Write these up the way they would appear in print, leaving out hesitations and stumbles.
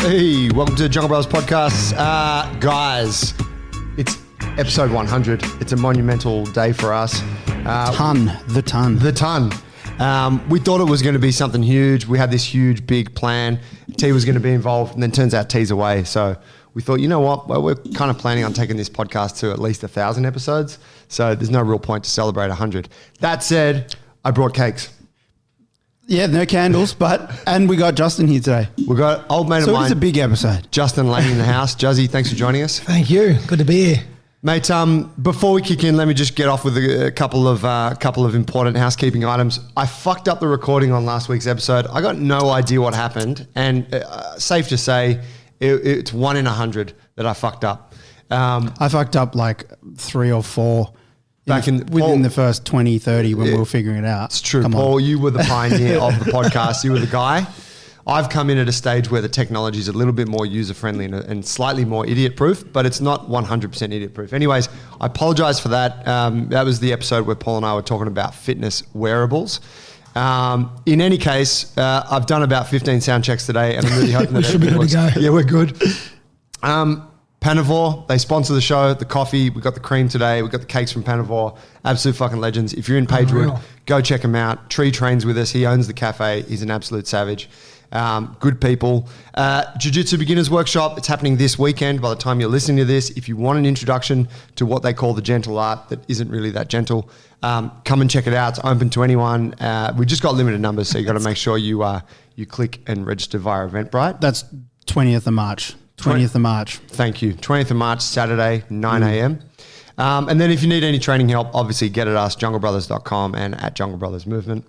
Hey, welcome to the Jungle Brothers podcast. Guys, it's episode 100. It's a monumental day for us. The ton. We thought it was going to be something huge. We had this huge, big plan. T was going to be involved, and then turns out T's away. So we thought, you know what? Well, we're kind of planning on taking this podcast to at least 1,000 episodes. So there's no real point to celebrate 100. That said, I brought cakes. Yeah, no candles, and we got Justin here today. We got old mate of mine. So it's a big episode. Justin Lang in the house. Juzzy, thanks for joining us. Thank you. Good to be here. Mate, before we kick in, let me just get off with a couple of important housekeeping items. I fucked up the recording on last week's episode. I got no idea what happened, and safe to say, it's 1 in 100 that I fucked up. I fucked up like 3 or 4 within the first 20, 30 when we were figuring it out. It's true, Paul. You were the pioneer of the podcast. You were the guy. I've come in at a stage where the technology is a little bit more user-friendly and slightly more idiot-proof, but it's not 100% idiot-proof. Anyways, I apologize for that. That was the episode where Paul and I were talking about fitness wearables. In any case, I've done about 15 sound checks today, and I'm really hoping that we should be good to go. Yeah, we're good. Panavore, they sponsor the show, the coffee. We got the cream today. We got the cakes from Panavore. Absolute fucking legends. If you're in Pagewood, go check him out. Tree trains with us. He owns the cafe. He's an absolute savage. Good people. Jiu-Jitsu Beginners Workshop. It's happening this weekend by the time you're listening to this. If you want an introduction to what they call the gentle art that isn't really that gentle, come and check it out. It's open to anyone. We just got limited numbers, so you got to make sure you click and register via Eventbrite. That's 20th of March. 20th of March. Thank you. 20th of March, Saturday, 9 a.m. And then if you need any training help, obviously get at us, junglebrothers.com and at Jungle Brothers Movement.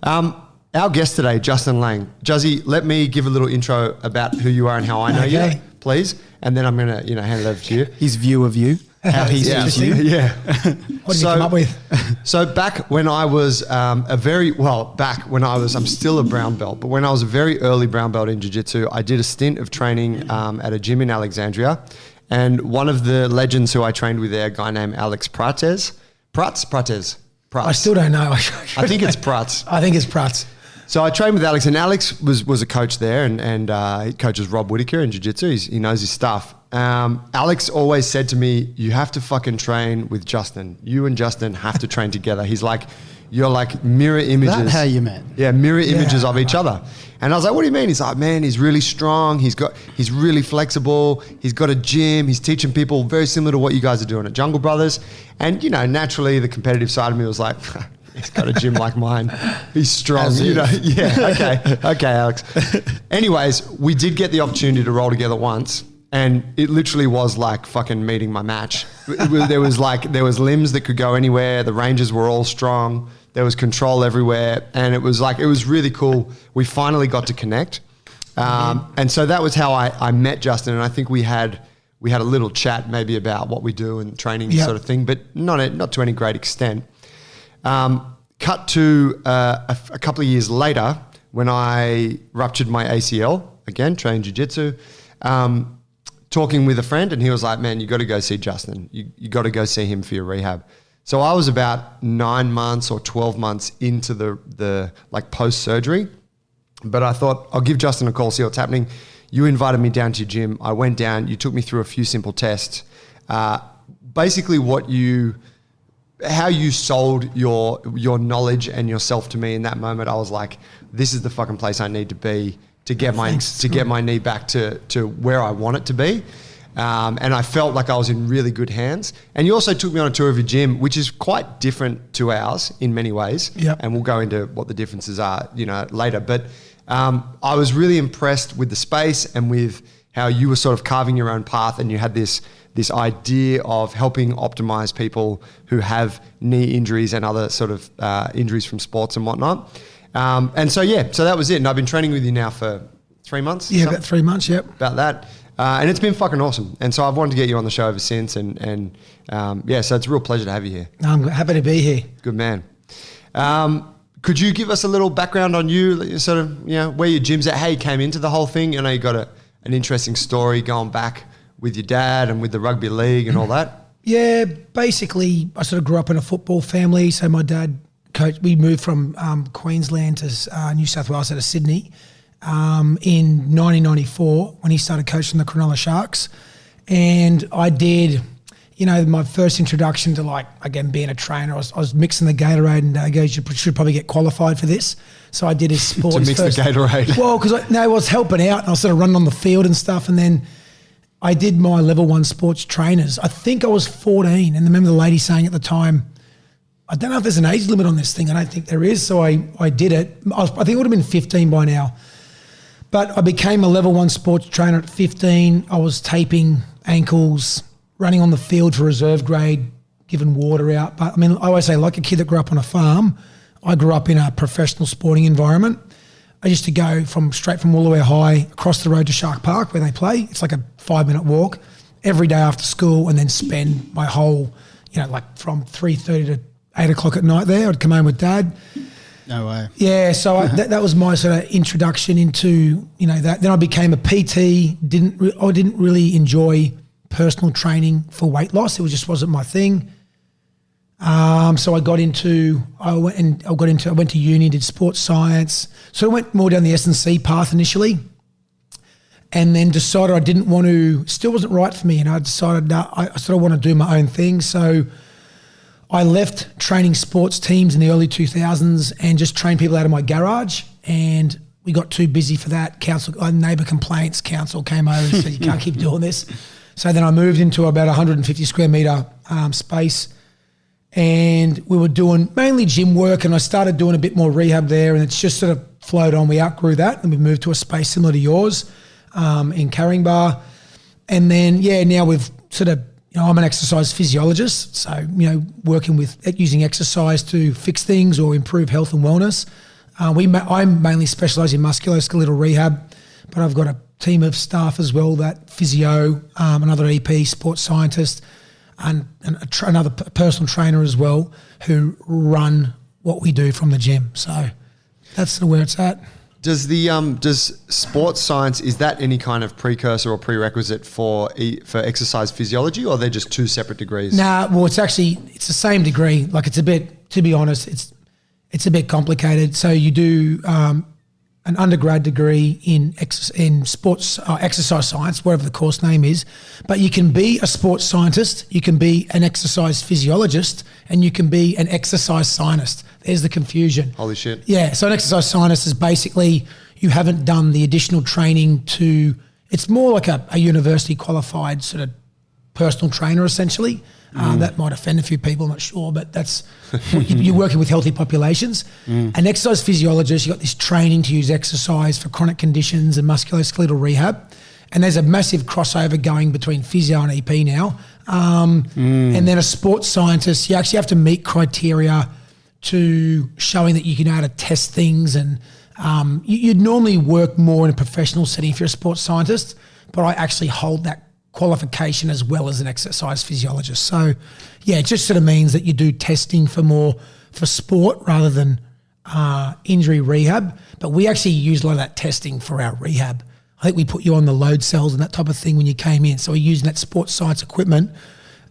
Our guest today, Justin Lang. Juzzy, let me give a little intro about who you are and how I know you, please. And then I'm going to hand it over to you. His view of you. How he sees you. Yeah. What did you come up with? So back when I was I'm still a brown belt, but when I was a very early brown belt in jiu-jitsu, I did a stint of training at a gym in Alexandria. And one of the legends who I trained with there, a guy named Alex Prates. I still don't know. I think it's Prates. I think it's Prates. So I trained with Alex, and Alex was a coach there, and he coaches Rob Whittaker in jiu-jitsu. He knows his stuff. Alex always said to me, you have to fucking train with Justin. You and Justin have to train together. He's like, you're like mirror images. That's how you met. Yeah, mirror images of each other. And I was like, what do you mean? He's like, man, he's really strong. He's really flexible. He's got a gym. He's teaching people very similar to what you guys are doing at Jungle Brothers. And, naturally the competitive side of me was like, he's got a gym like mine. He's strong, Yeah, okay, Alex. Anyways, we did get the opportunity to roll together once, and it literally was like fucking meeting my match. There was limbs that could go anywhere. The ranges were all strong. There was control everywhere, and it was really cool. We finally got to connect, and so that was how I met Justin. And I think we had a little chat maybe about what we do and training sort of thing, but not to any great extent. Cut to a couple of years later when I ruptured my ACL, again, trained jiu-jitsu, talking with a friend, and he was like, man, you got to go see Justin. You got to go see him for your rehab. So I was about 9 months or 12 months into the post-surgery, but I thought I'll give Justin a call, see what's happening. You invited me down to your gym. I went down. You took me through a few simple tests. Basically how you sold your knowledge and yourself to me in that moment. I was like, this is the fucking place I need to be to get my knee back to where I want it to be. And I felt like I was in really good hands. And you also took me on a tour of your gym, which is quite different to ours in many ways. Yep. And we'll go into what the differences are, later. But I was really impressed with the space and with how you were sort of carving your own path, and you had this idea of helping optimize people who have knee injuries and other sort of injuries from sports and whatnot. So that was it. And I've been training with you now for 3 months. Yeah, about 3 months, yep. About that. And it's been fucking awesome. And so I've wanted to get you on the show ever since. So it's a real pleasure to have you here. I'm happy to be here. Good man. Could you give us a little background on you, sort of, where your gym's at, how you came into the whole thing? I know you got an interesting story going back with your dad and with the rugby league and all that. Yeah, basically I sort of grew up in a football family. So my dad coached, we moved from Queensland to New South Wales out of Sydney. in 1994 when he started coaching the Cronulla Sharks. And I did, my first introduction to being a trainer, I was mixing the Gatorade, and he goes, you should probably get qualified for this. So I did his sports to mix first. the Gatorade. Well, because I was helping out and I was sort of running on the field and stuff. And then I did my level 1 sports trainers. I think I was 14. And I remember the lady saying at the time, I don't know if there's an age limit on this thing. I don't think there is. So I did it. I think it would have been 15 by now. But I became a level 1 sports trainer at 15. I was taping ankles, running on the field for reserve grade, giving water out. But I always say, like a kid that grew up on a farm, I grew up in a professional sporting environment. I used to go straight from Woolooware High across the road to Shark Park where they play. It's like a 5-minute walk every day after school, and then spend my whole, from 3:30 to 8 o'clock at night there. I'd come home with Dad. No way. Yeah, so that was my sort of introduction into, that. Then I became a PT. I didn't really enjoy personal training for weight loss. It just wasn't my thing. So I went to uni, did sports science. So I went more down the S&C path initially, and then decided I didn't want to, still wasn't right for me. And I decided I sort of want to do my own thing. So I left training sports teams in the early 2000s and just trained people out of my garage. And we got too busy for that. Neighbour complaints, council came over and said, you can't keep doing this. So then I moved into about 150 square metre space. And we were doing mainly gym work, and I started doing a bit more rehab there, and it's just sort of flowed on. We outgrew that, and we moved to a space similar to yours in Caringbah. And then, now we've sort of, I'm an exercise physiologist, so, working with using exercise to fix things or improve health and wellness. I mainly specialise in musculoskeletal rehab, but I've got a team of staff as well, that physio, another EP, sports scientist, and another personal trainer as well, who run what we do from the gym. So that's where it's at. Does sports science, is that any kind of precursor or prerequisite for exercise physiology, or they're just two separate degrees? Nah, well, it's the same degree. It's a bit, to be honest, it's a bit complicated. So you do an undergrad degree in sports exercise science, whatever the course name is, but you can be a sports scientist, you can be an exercise physiologist, and you can be an exercise scientist. There's the confusion. Holy shit. Yeah, so an exercise scientist is basically you haven't done the additional training it's more like a university qualified sort of personal trainer essentially. That might offend a few people, I'm not sure, but that's you're working with healthy populations. An exercise physiologist, you've got this training to use exercise for chronic conditions and musculoskeletal rehab. And there's a massive crossover going between physio and EP now. And then a sports scientist, you actually have to meet criteria to showing that you can know how to test things. And you'd normally work more in a professional setting if you're a sports scientist, but I actually hold that qualification as well as an exercise physiologist. So it just sort of means that you do testing for sport rather than injury rehab. But we actually use a lot of that testing for our rehab. I think we put you on the load cells and that type of thing when you came in. So we're using that sports science equipment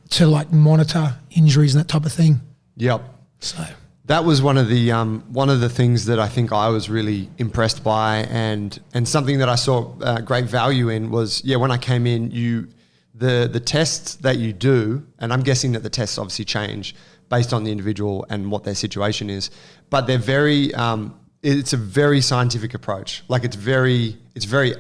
to monitor injuries and that type of thing. Yep. So that was one of the things that I think I was really impressed by, and something that I saw great value in was when I came in, the tests that you do, and I'm guessing that the tests obviously change based on the individual and what their situation is, but they're very it's a very scientific approach. It's very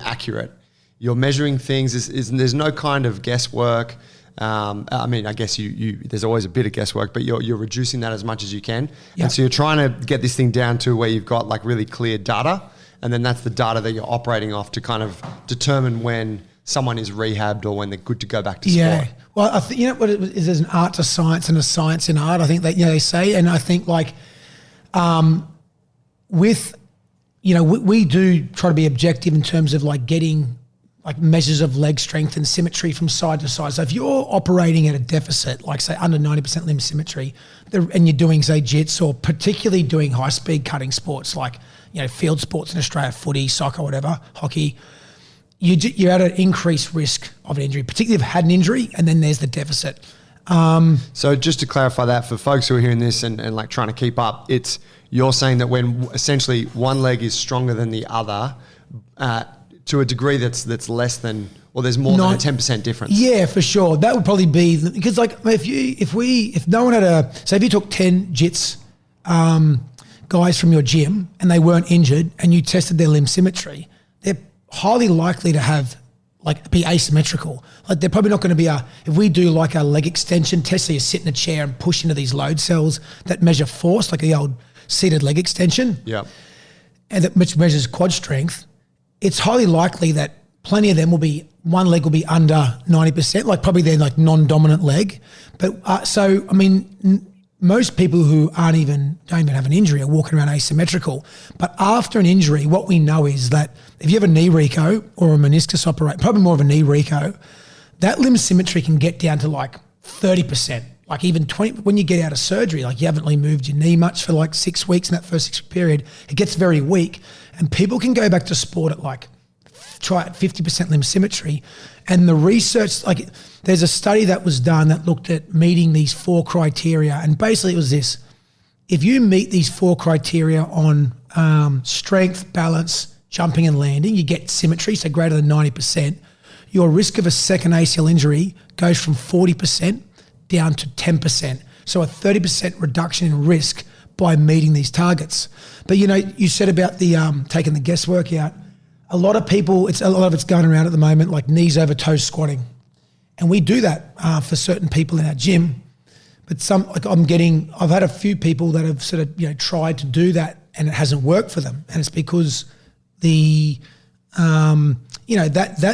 accurate. You're measuring things. There's no kind of guesswork. I guess there's always a bit of guesswork, but you're reducing that as much as you can. Yep. And so you're trying to get this thing down to where you've got really clear data, and then that's the data that you're operating off to kind of determine when someone is rehabbed or when they're good to go back to sport. Well, I think what it is, there's an art to science and a science in art. I think that they say, and I think we do try to be objective in terms of getting measures of leg strength and symmetry from side to side. So if you're operating at a deficit, say under 90% limb symmetry, and you're doing say jits, or particularly doing high speed cutting sports field sports in Australia, footy, soccer, whatever, hockey, you're at an increased risk of an injury, particularly if you've had an injury, and then there's the deficit. So just to clarify that for folks who are hearing this and trying to keep up, you're saying that when essentially one leg is stronger than the other, to a degree that's less than, or there's more than a 10% difference. Yeah, for sure. That would probably be because like if no one had so if you took 10 jits guys from your gym and they weren't injured and you tested their limb symmetry, they're highly likely to have be asymmetrical. Like they're probably not going to be if we do like a leg extension test, so you sit in a chair and push into these load cells that measure force, like the old seated leg extension. Yeah. And which measures quad strength, it's highly likely that plenty of them one leg will be under 90%, like probably their like non-dominant leg. But so, I mean, most people who don't even have an injury are walking around asymmetrical. But after an injury, what we know is that if you have a knee reco or a meniscus operation, probably more of a knee reco, that limb symmetry can get down to like 30%, like even 20%. When you get out of surgery, like you haven't really moved your knee much for like 6 weeks in that first 6 week period, it gets very weak. And people can go back to sport at like, try at 50% limb symmetry. And the research, like there's a study that was done that looked at meeting these 4 criteria. And basically it was this: if you meet these 4 criteria on strength, balance, jumping and landing, you get symmetry, so greater than 90%, your risk of a second ACL injury goes from 40% down to 10%. So a 30% reduction in risk by meeting these targets. But you said about the taking the guesswork out. A lot of people, a lot of it's going around at the moment, like knees over toes squatting. And we do that for certain people in our gym. But I've had a few people that have sort of, tried to do that and it hasn't worked for them. And it's because that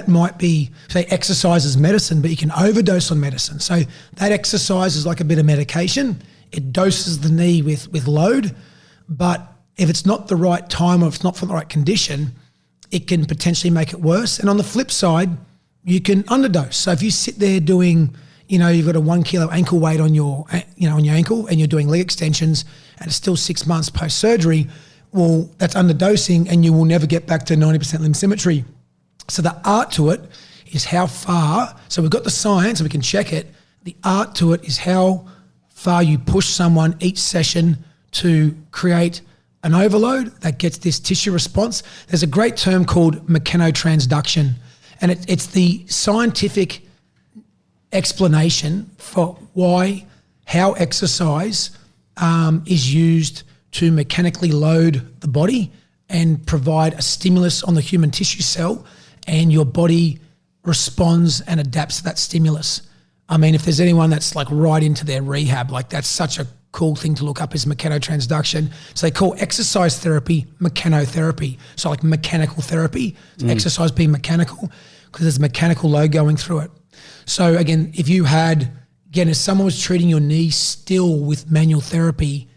might be, say, exercise is medicine, but you can overdose on medicine. So that exercise is like a bit of medication. It doses the knee with load, but if it's not the right time or if it's not for the right condition, it can potentially make it worse. And on the flip side, you can underdose. So if you sit there doing, you've got a 1 kilo ankle weight on your ankle and you're doing leg extensions and it's still 6 months post-surgery, well, that's underdosing and you will never get back to 90% limb symmetry. So the art to it is how far, so we've got the science and we can check it. The art to it is how far you push someone each session to create an overload that gets this tissue response. There's a great term called mechanotransduction, and it's the scientific explanation for how exercise is used to mechanically load the body and provide a stimulus on the human tissue cell, and your body responds and adapts to that stimulus. I mean, if there's anyone that's like right into their rehab, like that's such a cool thing to look up is mechanotransduction. So they call exercise therapy mechanotherapy. So like mechanical therapy, exercise being mechanical, because there's mechanical load going through it. So again, if someone was treating your knee still with manual therapy,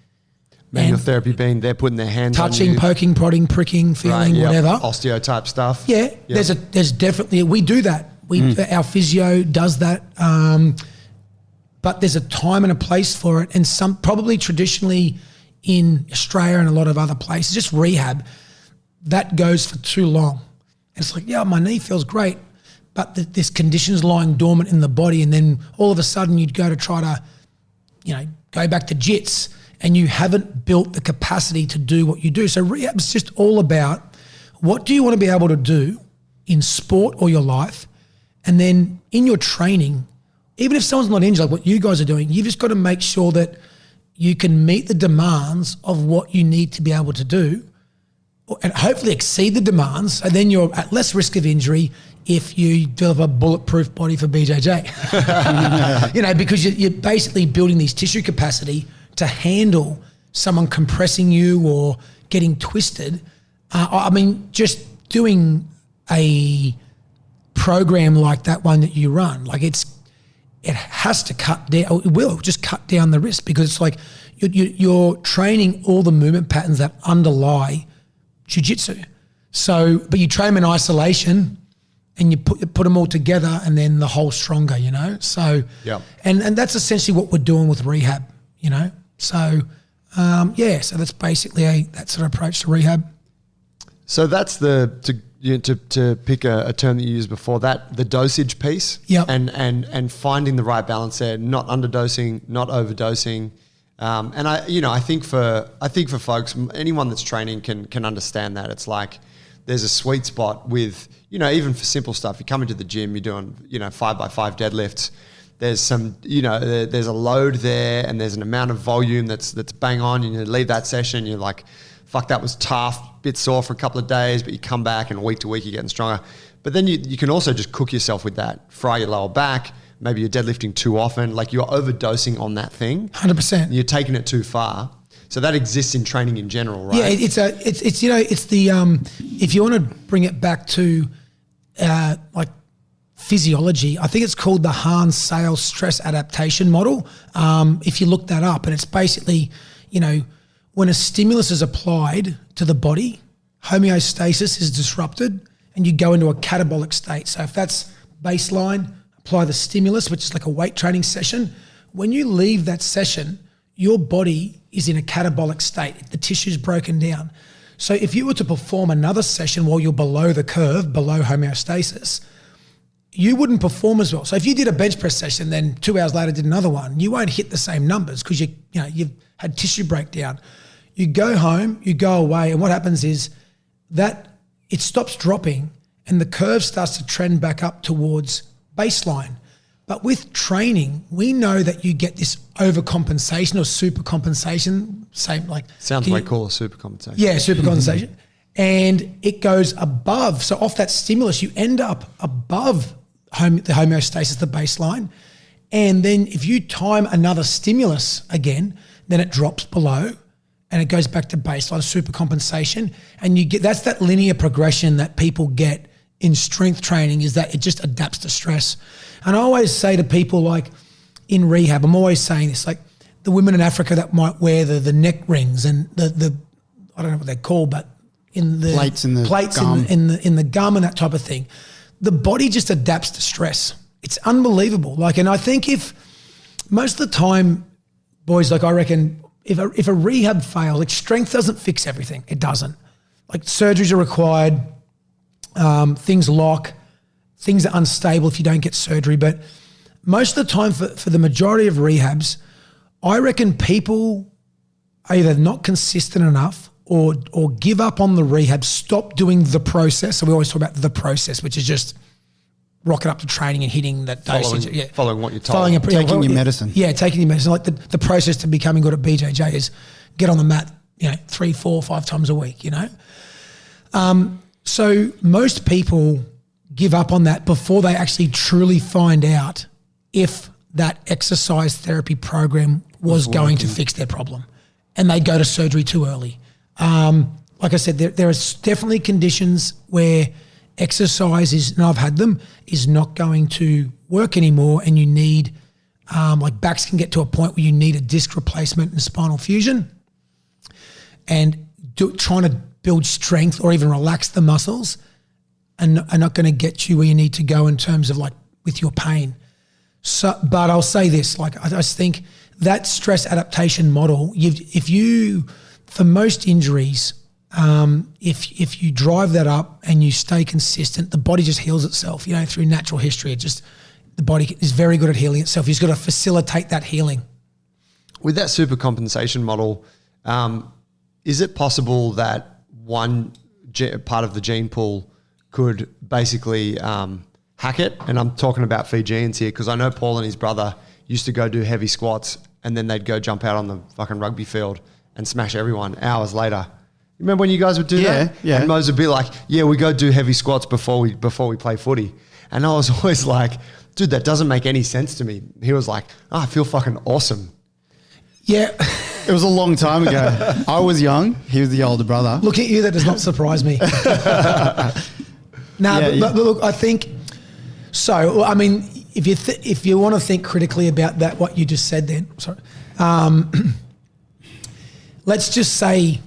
therapy being they're putting their hands touching, on you, poking, prodding, pricking, feeling, whatever. Osteotype stuff. Yeah, yep. There's definitely, we do that. Our physio does that. But there's a time and a place for it, and some probably traditionally in Australia and a lot of other places, just rehab, that goes for too long. And it's like, my knee feels great, but this condition's lying dormant in the body, and then all of a sudden you'd go to try to, go back to jits, and you haven't built the capacity to do what you do. So rehab is just all about what do you want to be able to do in sport or your life, and then in your training. Even if someone's not injured, like what you guys are doing, you've just got to make sure that you can meet the demands of what you need to be able to do and hopefully exceed the demands. So then you're at less risk of injury if you develop a bulletproof body for BJJ. Because you're basically building these tissue capacity to handle someone compressing you or getting twisted. Just doing a program like that one that you run, like it has to cut down. It will just cut down the risk, because it's like you're training all the movement patterns that underlie jiu-jitsu. So, but you train them in isolation, and you put them all together, and then the whole stronger. So yeah, and that's essentially what we're doing with rehab. So so that's basically that sort of approach to rehab. So that's to pick a term that you used before that, the dosage piece, and finding the right balance there, not underdosing, not overdosing, and I think for folks, anyone that's training can understand that. It's like there's a sweet spot with, even for simple stuff. You come into the gym, you're doing, 5x5 deadlifts. There's some, there's a load there and there's an amount of volume that's bang on. And you leave that session, you're like, fuck, that was tough, bit sore for a couple of days, but you come back and week to week you're getting stronger. But then you can also just cook yourself with that, fry your lower back. Maybe you're deadlifting too often. Like you're overdosing on that thing. 100%. You're taking it too far. So that exists in training in general, right? Yeah, it's the if you want to bring it back to like physiology, I think it's called the Hahn-Sales stress adaptation model. If you look that up, and it's basically, when a stimulus is applied to the body, homeostasis is disrupted and you go into a catabolic state. So if that's baseline, apply the stimulus, which is like a weight training session. When you leave that session, your body is in a catabolic state. The tissue's broken down. So if you were to perform another session while you're below the curve, below homeostasis, you wouldn't perform as well. So if you did a bench press session, then 2 hours later did another one, you won't hit the same numbers because you've had tissue breakdown. You go home, you go away, and what happens is that it stops dropping and the curve starts to trend back up towards baseline. But with training, we know that you get this overcompensation or supercompensation, same like sounds way cooler, supercompensation. Yeah, supercompensation. And it goes above. So off that stimulus, you end up above the homeostasis, the baseline. And then if you time another stimulus again, then it drops below and it goes back to baseline, supercompensation. And you get, that's that linear progression that people get in strength training, is that it just adapts to stress. And I always say to people, like in rehab, I'm always saying this, like the women in Africa that might wear the neck rings and the I don't know what they're called, but in the plates in the gum. in the gum and that type of thing, the body just adapts to stress. It's unbelievable. Like, and I think if most of the time, boys, like I reckon if a rehab fails, like strength doesn't fix everything. It doesn't. Like surgeries are required. Things lock, things are unstable if you don't get surgery. But most of the time for the majority of rehabs, I reckon people are either not consistent enough or give up on the rehab, stop doing the process. So we always talk about the process, which is just rocking up to training and hitting that dosage. Following what you're told. Taking your medicine. Yeah, taking your medicine. Like the process to becoming good at BJJ is get on the mat, 3, 4, 5 times a week, So most people give up on that before they actually truly find out if that exercise therapy program was going to fix their problem, and they go to surgery too early. Like I said, there are definitely conditions where exercise is, and I've had them, is not going to work anymore, and you need, like backs can get to a point where you need a disc replacement and spinal fusion, and trying to build strength or even relax the muscles and are not going to get you where you need to go in terms of like with your pain. So, but I'll say this, like I just think that stress adaptation model, for most injuries, if you drive that up and you stay consistent, the body just heals itself, through natural history. The body is very good at healing itself. You've got to facilitate that healing. With that supercompensation model, is it possible that one part of the gene pool could basically hack it? And I'm talking about Fijians here because I know Paul and his brother used to go do heavy squats and then they'd go jump out on the fucking rugby field and smash everyone hours later. You remember when you guys would do that? Yeah. And Mo's would be like, yeah, we go do heavy squats before we play footy. And I was always like, dude, that doesn't make any sense to me. He was like, I feel fucking awesome. Yeah. It was a long time ago. I was young. He was the older brother. Look at you. That does not surprise me. But look, I think so. I mean, if you want to think critically about that, what you just said, then let's just say,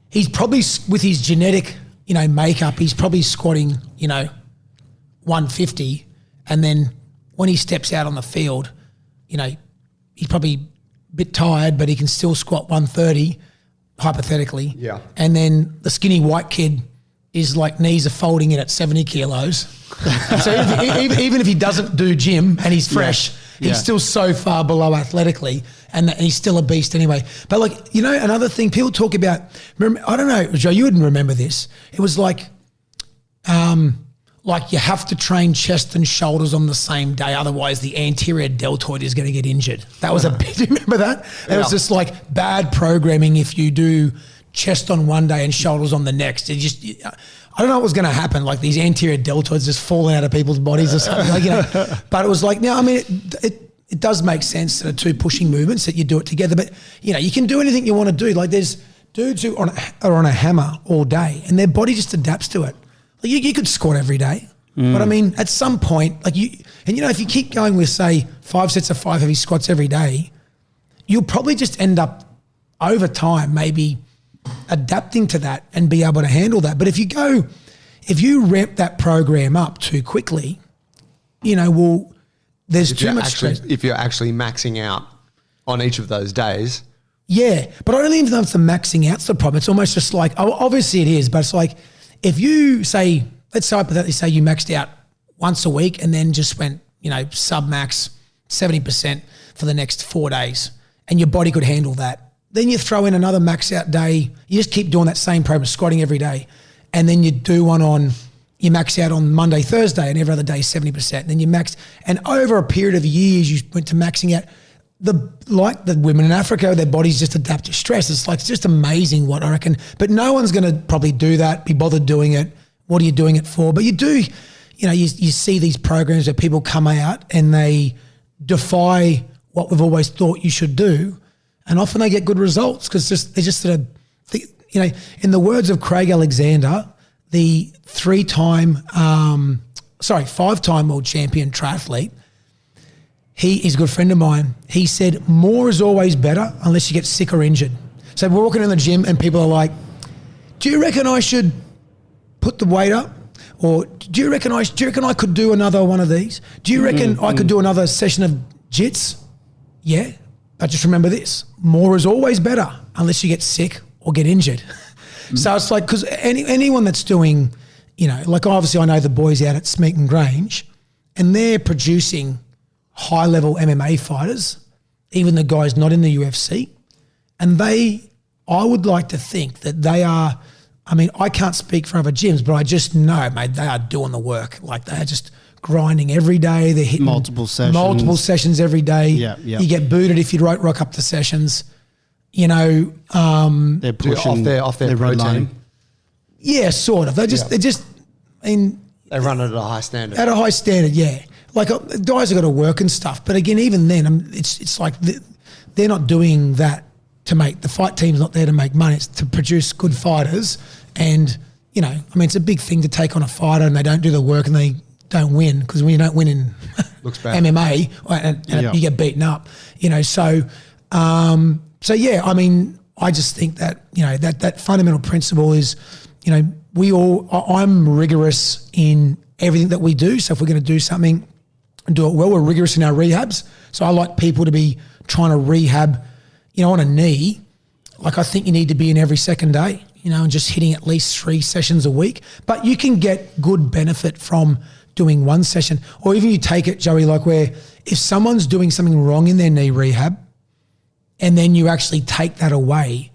he's probably with his genetic, makeup, he's probably squatting, 150, and then when he steps out on the field, he's probably a bit tired, but he can still squat 130, hypothetically. Yeah. And then the skinny white kid is like knees are folding in at 70 kilos. So even if he doesn't do gym and he's fresh, He's still so far below athletically, and he's still a beast anyway. But like, another thing people talk about, I don't know, Joe, you wouldn't remember this. It was like you have to train chest and shoulders on the same day, otherwise the anterior deltoid is going to get injured. That was a bit, do you remember that? It was just like bad programming if you do chest on one day and shoulders on the next. It just, I don't know what was going to happen, like these anterior deltoids just falling out of people's bodies or something. But it was like, it does make sense that the two pushing movements that you do it together. But, you can do anything you want to do. Like there's dudes who are on a hammer all day and their body just adapts to it. Like you could squat every day. But I mean, at some point, if you keep going with, say, 5 sets of 5 heavy squats every day, you'll probably just end up over time maybe adapting to that and be able to handle that. But if you ramp that program up too quickly, there's too much stress. If you're actually maxing out on each of those days. Yeah, but I don't even know if the maxing out's the problem. It's almost just like, obviously it is, but it's like if you say, let's hypothetically say you maxed out once a week and then just went, sub-max 70% for the next 4 days and your body could handle that. Then you throw in another max out day. You just keep doing that same program, squatting every day. And then you do you max out on Monday, Thursday, and every other day 70%. And then you max, and over a period of years, you went to maxing out. Like the women in Africa, their bodies just adapt to stress. It's just amazing what I reckon. But no one's going to probably do that, be bothered doing it. What are you doing it for? But you do, you see these programs where people come out and they defy what we've always thought you should do. And often they get good results because they just sort of, in the words of Craig Alexander, the 5-time world champion triathlete, he's a good friend of mine. He said, more is always better unless you get sick or injured. So we're walking in the gym and people are like, do you reckon I should put the weight up? Or do you reckon I could do another one of these? Do you reckon I could do another session of jits? Yeah. But just remember this, more is always better unless you get sick or get injured. So it's like, because anyone that's doing, like obviously I know the boys out at Smeaton Grange and they're producing high-level MMA fighters, even the guys not in the UFC. And I would like to think that they are, I can't speak for other gyms, but I just know, mate, they are doing the work. Like they are just grinding every day. They're hitting multiple sessions every day. Yeah. You get booted if you rock up to sessions. They're pushing off their protein. Yeah, sort of. They run it at a high standard. At a high standard, yeah. Like guys have got to work and stuff. But again, even then, it's like they're not doing that to make, the fight team's not there to make money. It's to produce good fighters. And, it's a big thing to take on a fighter and they don't do the work and they don't win, because when you don't win in looks bad. MMA and you get beaten up, So yeah, I just think that, that fundamental principle is, I'm rigorous in everything that we do. So if we're going to do something and do it well, we're rigorous in our rehabs. So I like people to be trying to rehab, on a knee. Like I think you need to be in every second day, and just hitting at least 3 sessions a week. But you can get good benefit from doing 1 session, or even you take it, Joey, like where if someone's doing something wrong in their knee rehab, and then you actually take that away.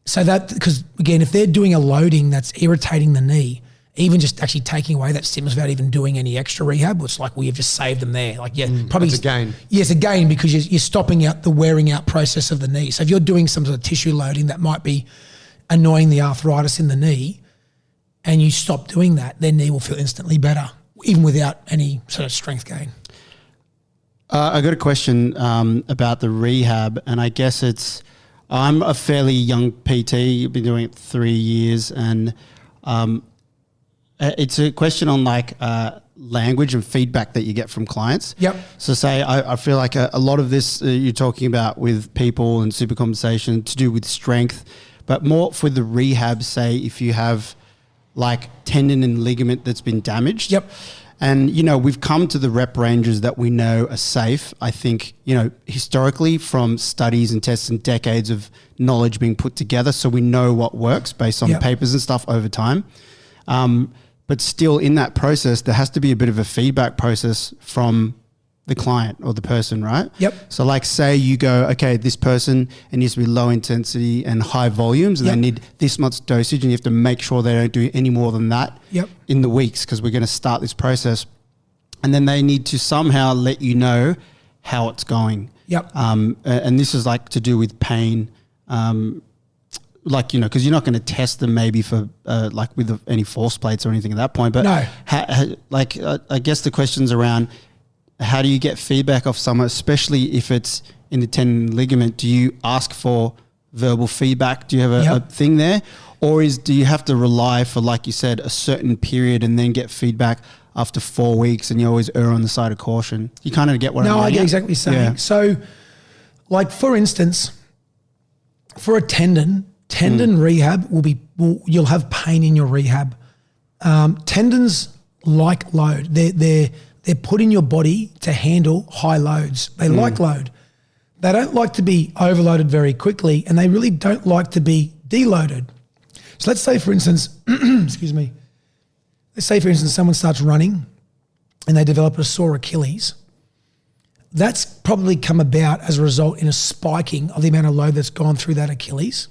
So that, because again, if they're doing a loading that's irritating the knee, even just actually taking away that stimulus without even doing any extra rehab, it's like, well, you've just saved them there. Like, probably it's a gain. Yeah, it's a gain because you're stopping out the wearing out process of the knee. So if you're doing some sort of tissue loading that might be annoying the arthritis in the knee, and you stop doing that, their knee will feel instantly better, even without any sort of strength gain. I got a question about the rehab, and I guess I'm a fairly young PT. You've been doing it 3 years, and it's a question on language and feedback that you get from clients. Yep. So say I feel like a lot of this you're talking about with people and super compensation to do with strength, but more for the rehab, say if you have like tendon and ligament that's been damaged. Yep. And, we've come to the rep ranges that we know are safe. I think, historically from studies and tests and decades of knowledge being put together, so we know what works based on papers and stuff over time. But still in that process, there has to be a bit of a feedback process from the client or the person, right? Yep. So like say you go, okay, this person, it needs to be low intensity and high volumes and they need this much dosage and you have to make sure they don't do any more than that in the weeks because we're going to start this process. And then they need to somehow let you know how it's going. Yep. And this is like to do with pain, like, you know, because you're not going to test them maybe for like with any force plates or anything at that point. But no. I guess the question's around how do you get feedback off someone, especially if it's in the tendon and ligament? Do you ask for verbal feedback? Do you have a thing there? Or do you have to rely for, like you said, a certain period and then get feedback after 4 weeks and you always err on the side of caution? You kind of get what I'm saying. No, I get exactly what you're saying. Yeah. So like for instance, for a tendon rehab you'll have pain in your rehab. Tendons like load. They're put in your body to handle high loads. They like load. They don't like to be overloaded very quickly and they really don't like to be deloaded. So let's say for instance, excuse me, let's say for instance someone starts running and they develop a sore Achilles. That's probably come about as a result in a spiking of the amount of load that's gone through that Achilles.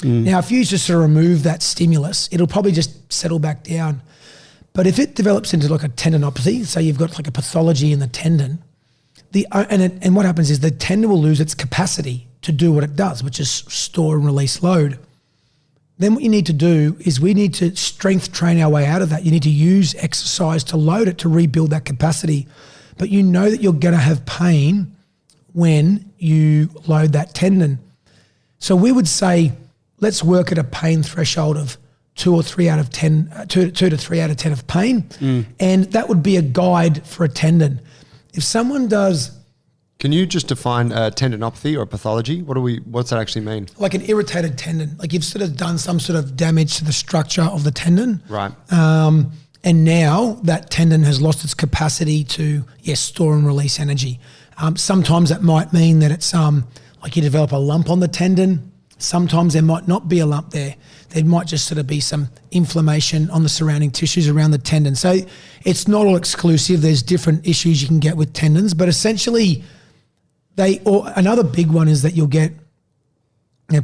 Now, if you just sort of remove that stimulus, it'll probably just settle back down. But if it develops into like a tendinopathy, so you've got like a pathology in the tendon, and what happens is the tendon will lose its capacity to do what it does, which is store and release load. Then what you need to do is we need to strength train our way out of that. You need to use exercise to load it to rebuild that capacity. But you know that you're going to have pain when you load that tendon. So we would say, let's work at a pain threshold of 2 to 3 out of 10 of pain. And that would be a guide for a tendon. If someone does... Can you just define a tendinopathy or a pathology? What's that actually mean? Like an irritated tendon, like you've sort of done some sort of damage to the structure of the tendon. Right. And now that tendon has lost its capacity to, store and release energy. Sometimes that might mean that it's like you develop a lump on the tendon. Sometimes there might not be a lump there. There might just sort of be some inflammation on the surrounding tissues around the tendon. So it's not all exclusive. There's different issues you can get with tendons, but essentially another big one is that you'll get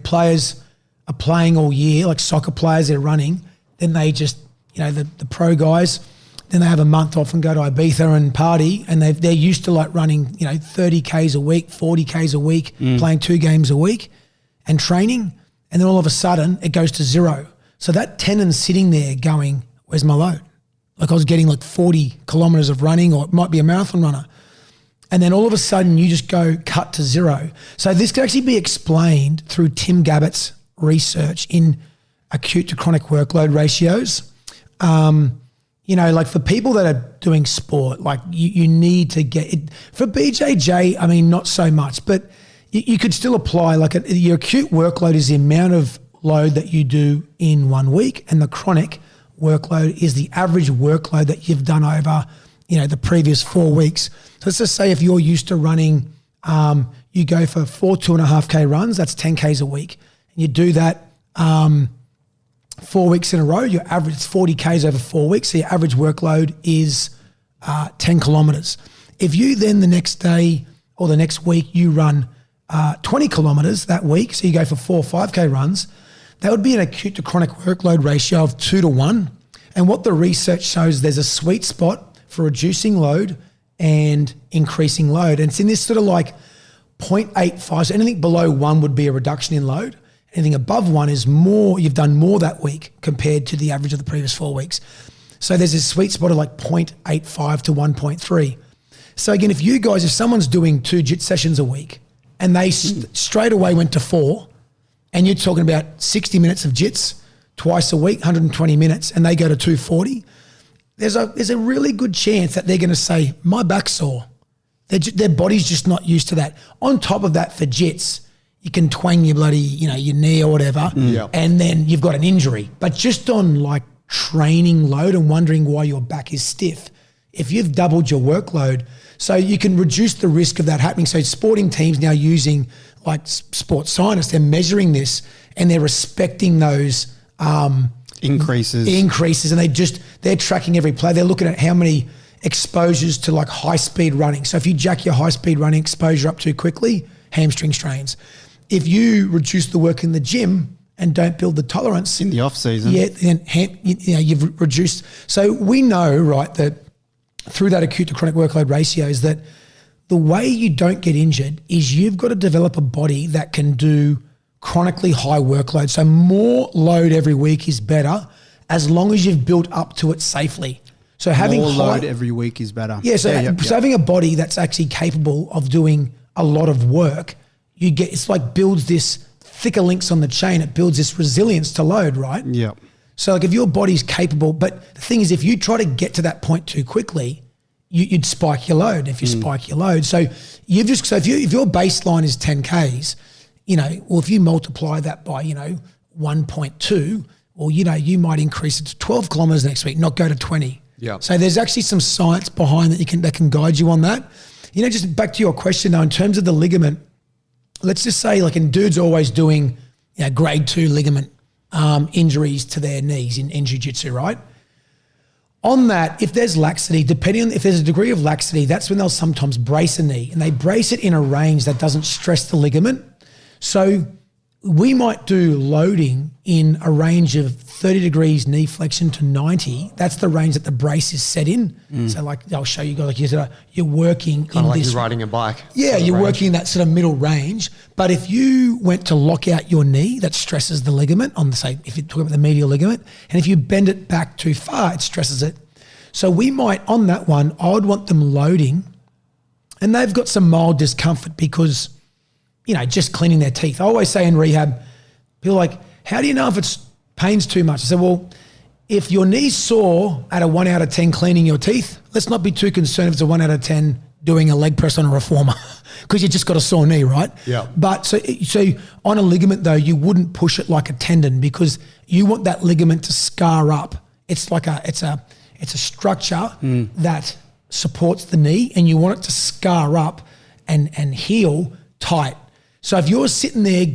players are playing all year, like soccer players, they're running, then they just, the pro guys, then they have a month off and go to Ibiza and party, and they're used to like running, 30 Ks a week, 40 Ks a week, playing 2 games a week and training, and then all of a sudden it goes to 0. So that tendon's sitting there going, where's my load? Like I was getting like 40 kilometers of running, or it might be a marathon runner. And then all of a sudden you just go cut to 0. So this could actually be explained through Tim Gabbett's research in acute to chronic workload ratios. Like for people that are doing sport, like you need to get it. For BJJ, I mean, not so much, but you could still apply like your acute workload is the amount of load that you do in 1 week, and the chronic workload is the average workload that you've done over, the previous 4 weeks. So let's just say if you're used to running, you go for 4 2.5K runs, that's 10 Ks a week. And you do that 4 weeks in a row, your average is 40 Ks over 4 weeks. So your average workload is 10 kilometers. If you then the next day or the next week, you run 20 kilometers that week, so you go for 4 5K runs, that would be an acute to chronic workload ratio of 2 to 1. And what the research shows, there's a sweet spot for reducing load and increasing load. And it's in this sort of like 0.85. So anything below 1 would be a reduction in load. Anything above 1 is more, you've done more that week compared to the average of the previous 4 weeks. So there's this sweet spot of like 0.85 to 1.3. So again, if someone's doing 2 JIT sessions a week and they straight away went to 4, and you're talking about 60 minutes of JITs twice a week, 120 minutes, and they go to 240, there's a really good chance that they're going to say, my back's sore. Their body's just not used to that. On top of that, for JITs, you can twang your bloody, your knee or whatever, and then you've got an injury. But just on like training load and wondering why your back is stiff, if you've doubled your workload, so you can reduce the risk of that happening. So sporting teams now using like sports scientists, they're measuring this and they're respecting those increases, and they're tracking every play. They're looking at how many exposures to like high speed running. So if you jack your high speed running exposure up too quickly, hamstring strains. If you reduce the work in the gym and don't build the tolerance in the off season, then you've reduced. So we know, right, that through that acute to chronic workload ratio is that the way you don't get injured is you've got to develop a body that can do chronically high workload. So more load every week is better as long as you've built up to it safely. So having more load every week is better. Yeah, so having a body that's actually capable of doing a lot of work, it's like builds this thicker links on the chain. It builds this resilience to load, right? Yeah. So like if your body's capable, but the thing is, if you try to get to that point too quickly, you'd spike your load. If you spike your load, so if your baseline is 10 Ks, or if you multiply that by 1.2, or you might increase it to 12 kilometers next week, not go to 20. Yeah. So there's actually some science behind that can guide you on that. Just back to your question though, in terms of the ligament, let's just say and dudes always doing grade 2 ligament injuries to their knees in jiu-jitsu, right? On that, if there's laxity, depending on if there's a degree of laxity, that's when they'll sometimes brace a knee, and they brace it in a range that doesn't stress the ligament. So we might do loading in a range of 30 degrees knee flexion to 90. That's the range that the brace is set in. So I'll show you guys, you're working kind of like you're riding a bike. Yeah, you're working in that sort of middle range. But if you went to lock out your knee, that stresses the ligament if you're talking about the medial ligament, and if you bend it back too far, it stresses it. So we might, on that one, I would want them loading, and they've got some mild discomfort because, just cleaning their teeth. I always say in rehab, people are like, how do you know if it's pain's too much? I said, well, if your knee's sore at a 1 out of 10 cleaning your teeth, let's not be too concerned if it's a 1 out of 10 doing a leg press on a reformer because you just got a sore knee, right? Yeah. But so on a ligament though, you wouldn't push it like a tendon because you want that ligament to scar up. It's like it's a structure that supports the knee, and you want it to scar up and heal tight. So if you're sitting there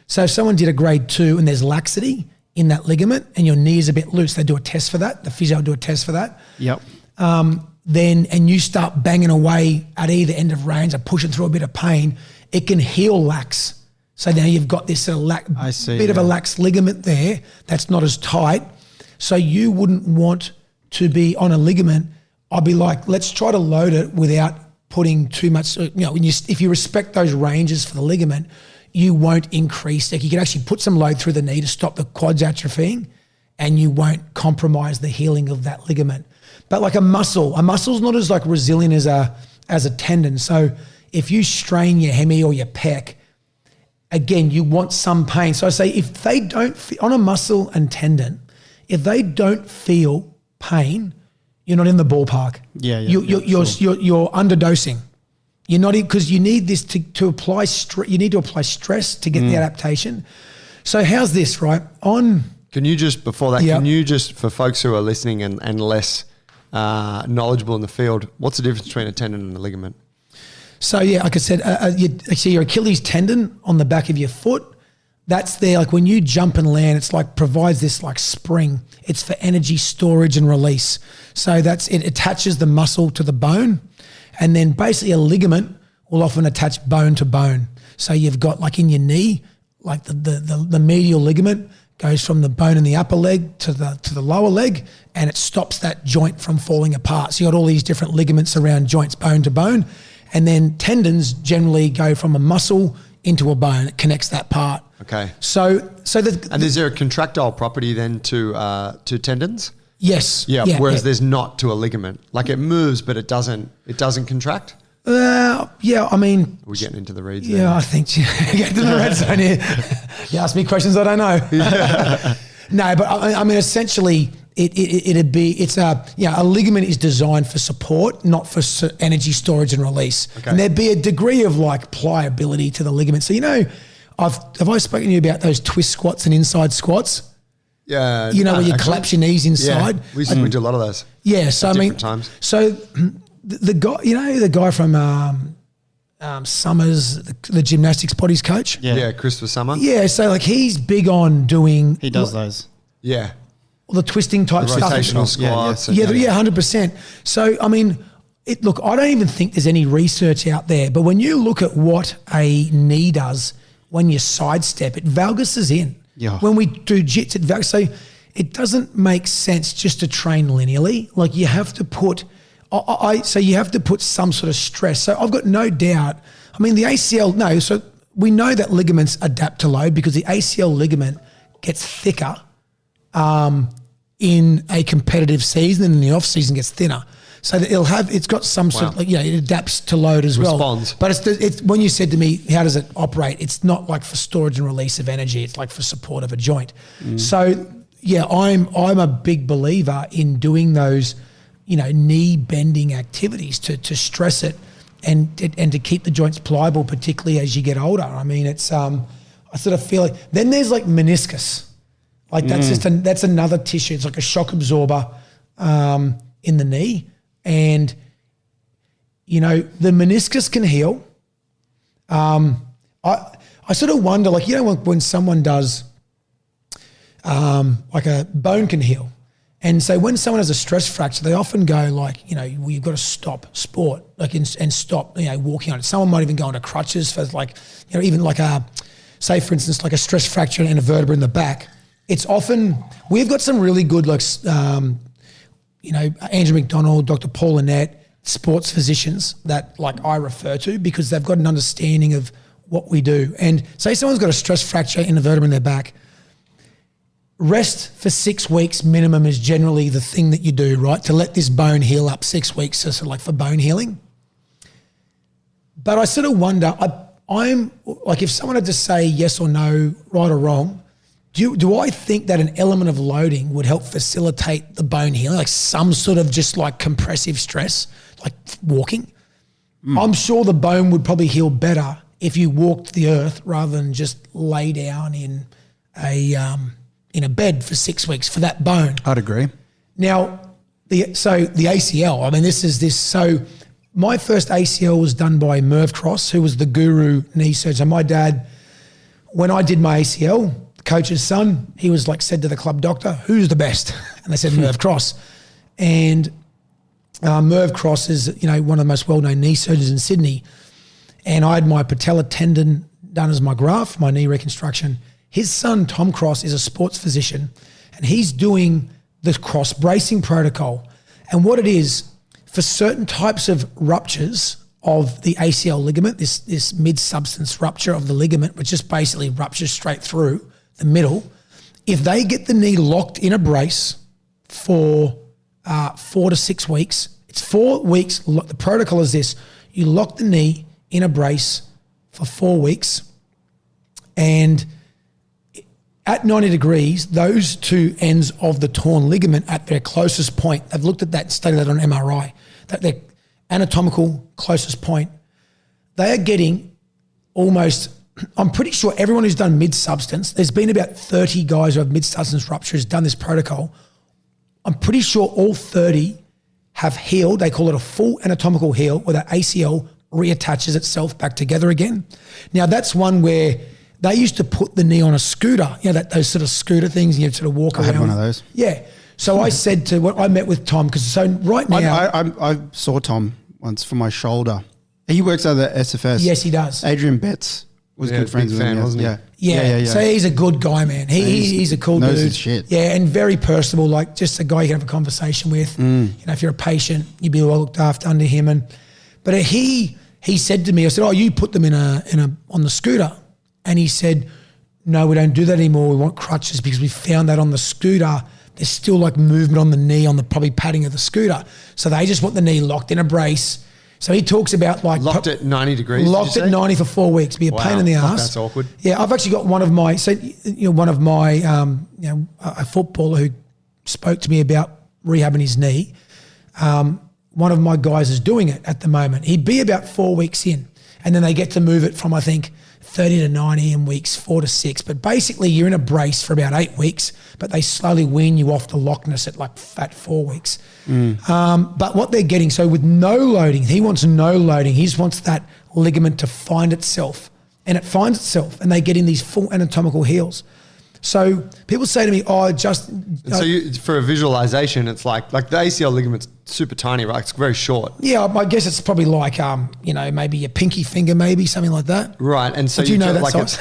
so if someone did a grade 2 and there's laxity in that ligament and your knee is a bit loose, they do a test for that. The physio will do a test for that. Yep. And you start banging away at either end of range or pushing through a bit of pain, it can heal lax. So now you've got this sort of bit of a lax ligament there that's not as tight. So you wouldn't want to be on a ligament. I'd be like, let's try to load it without putting too much. If you respect those ranges for the ligament, you won't increase. You can actually put some load through the knee to stop the quads atrophying, and you won't compromise the healing of that ligament. But like a muscle's not as resilient as a tendon. So if you strain your hemi or your pec, again, you want some pain. So I say if they don't on a muscle and tendon, if they don't feel pain, you're not in the ballpark. You're underdosing. You're not, because you need this to apply stress. You need to apply stress to get the adaptation. So how's this, right? Can you just, before that, can you just, for folks who are listening and less knowledgeable in the field, what's the difference between a tendon and a ligament? So like I said, your Achilles tendon on the back of your foot, that's there. When you jump and land, it's provides this spring. It's for energy storage and release. So it attaches the muscle to the bone, and then basically a ligament will often attach bone to bone. So you've got in your knee, the medial ligament goes from the bone in the upper leg to the lower leg, and it stops that joint from falling apart. So you got all these different ligaments around joints, bone to bone, and then tendons generally go from a muscle into a bone. It connects that part. Okay. And is there a contractile property then to tendons? Yes. Yeah. Whereas there's not to a ligament. It moves, but it doesn't contract. Yeah. I mean, we're getting into the reeds. Yeah, there. I think get to the red zone here. You ask me questions I don't know. Yeah. No, but I mean, essentially, a ligament is designed for support, not for energy storage and release. Okay. And there'd be a degree of pliability to the ligament. So have I spoken to you about those twist squats and inside squats? Yeah. Where you collapse your knees inside. Yeah, we do a lot of those. Yeah. So at different times. So the guy, the guy from Summers, the gymnastics bodies coach. Yeah, Christopher Summer. Yeah. So he's big on doing. He does those. Yeah. all the twisting type stuff. Rotational squats. Yeah, 100%. So, I mean, look, I don't even think there's any research out there, but when you look at what a knee does when you sidestep, it valguses in. Yeah. When we do jits, it valguses. So it doesn't make sense just to train linearly. Like you have to put, so you have to put some sort of stress. So I've got no doubt. I mean, the ACL, so we know that ligaments adapt to load because the ACL ligament gets thicker in a competitive season, and in the off season gets thinner. So that it's got some sort of, it adapts to load as well. Responds. But it's when you said to me, how does it operate? It's not like for storage and release of energy. It's like for support of a joint. So yeah, I'm a big believer in doing those, knee bending activities to stress it and to keep the joints pliable, particularly as you get older. I mean, it's I sort of feel like then there's like meniscus, like that's that's another tissue. It's like a shock absorber in the knee. And, the meniscus can heal. I sort of wonder, like, when someone does, like a bone can heal. And so when someone has a stress fracture, they often go like, you've got to stop sport, like, and stop, walking on it. Someone might even go onto crutches for like, even like say for instance, like a stress fracture and a vertebra in the back. It's often, we've got some really good, like, Andrew McDonald, Dr. Paul Annette, sports physicians that like I refer to because they've got an understanding of what we do. And say someone's got a stress fracture in the vertebra in their back, rest for 6 weeks minimum is generally the thing that you do, right? To let this bone heal up 6 weeks, so sort of like for bone healing. But I sort of wonder, I'm like, if someone had to say yes or no, right or wrong, do I think that an element of loading would help facilitate the bone healing, like some sort of just like compressive stress, like walking? I'm sure the bone would probably heal better if you walked the earth rather than just lay down in a bed for 6 weeks for that bone. I'd agree. Now, the ACL, I mean, so my first ACL was done by Merv Cross, who was the guru knee surgeon. My dad, when I did my ACL, coach's son, he was like said to the club doctor, who's the best? And they said Merv Cross. And Merv Cross is, one of the most well-known knee surgeons in Sydney. And I had my patella tendon done as my graft, my knee reconstruction. His son, Tom Cross, is a sports physician, and he's doing the cross bracing protocol. And what it is, for certain types of ruptures of the ACL ligament, this mid-substance rupture of the ligament, which just basically ruptures straight through the middle, if they get the knee locked in a brace for 4 to 6 weeks, it's 4 weeks. The protocol is this: you lock the knee in a brace for 4 weeks, and at 90 degrees, those two ends of the torn ligament at their closest point, they've looked at that and studied that on MRI, that their anatomical closest point, they are getting almost, I'm pretty sure everyone who's done mid-substance, there's been about 30 guys who have mid-substance ruptures done this protocol. I'm pretty sure all 30 have healed. They call it a full anatomical heal, where the ACL reattaches itself back together again. Now, that's one where they used to put the knee on a scooter, those sort of scooter things, and you'd sort of walk around. I had one of those. Yeah. So I said I met with Tom, because so right now. I saw Tom once for my shoulder. He works at the SFS. Yes, he does. Adrian Betts was good friends with him, wasn't he? Yeah. So he's a good guy, man. He's a cool knows dude. His shit. Yeah, and very personable, like just a guy you can have a conversation with. If you're a patient, you'd be well looked after under him. But he said to me, I said, "Oh, you put them on the scooter," and he said, "No, we don't do that anymore. We want crutches, because we found that on the scooter, there's still like movement on the knee on the probably padding of the scooter. So they just want the knee locked in a brace." So he talks about like locked at 90 degrees. Locked at 90 for 4 weeks. Be a pain in the ass. That's awkward. Yeah, I've actually got one of my a footballer who spoke to me about rehabbing his knee. One of my guys is doing it at the moment. He'd be about 4 weeks in, and then they get to move it from, I think, 30 to 90 in weeks 4 to 6. But basically you're in a brace for about 8 weeks, but they slowly wean you off the lockness at 4 weeks. But what they're getting, so with no loading, he wants no loading. He just wants that ligament to find itself, and it finds itself, and they get in these full anatomical heals. So people say to me, so for a visualization, it's like the ACL ligament's super tiny, right? It's very short. Yeah, I guess it's probably like, maybe your pinky finger, maybe something like that. Right. And so do you know that size?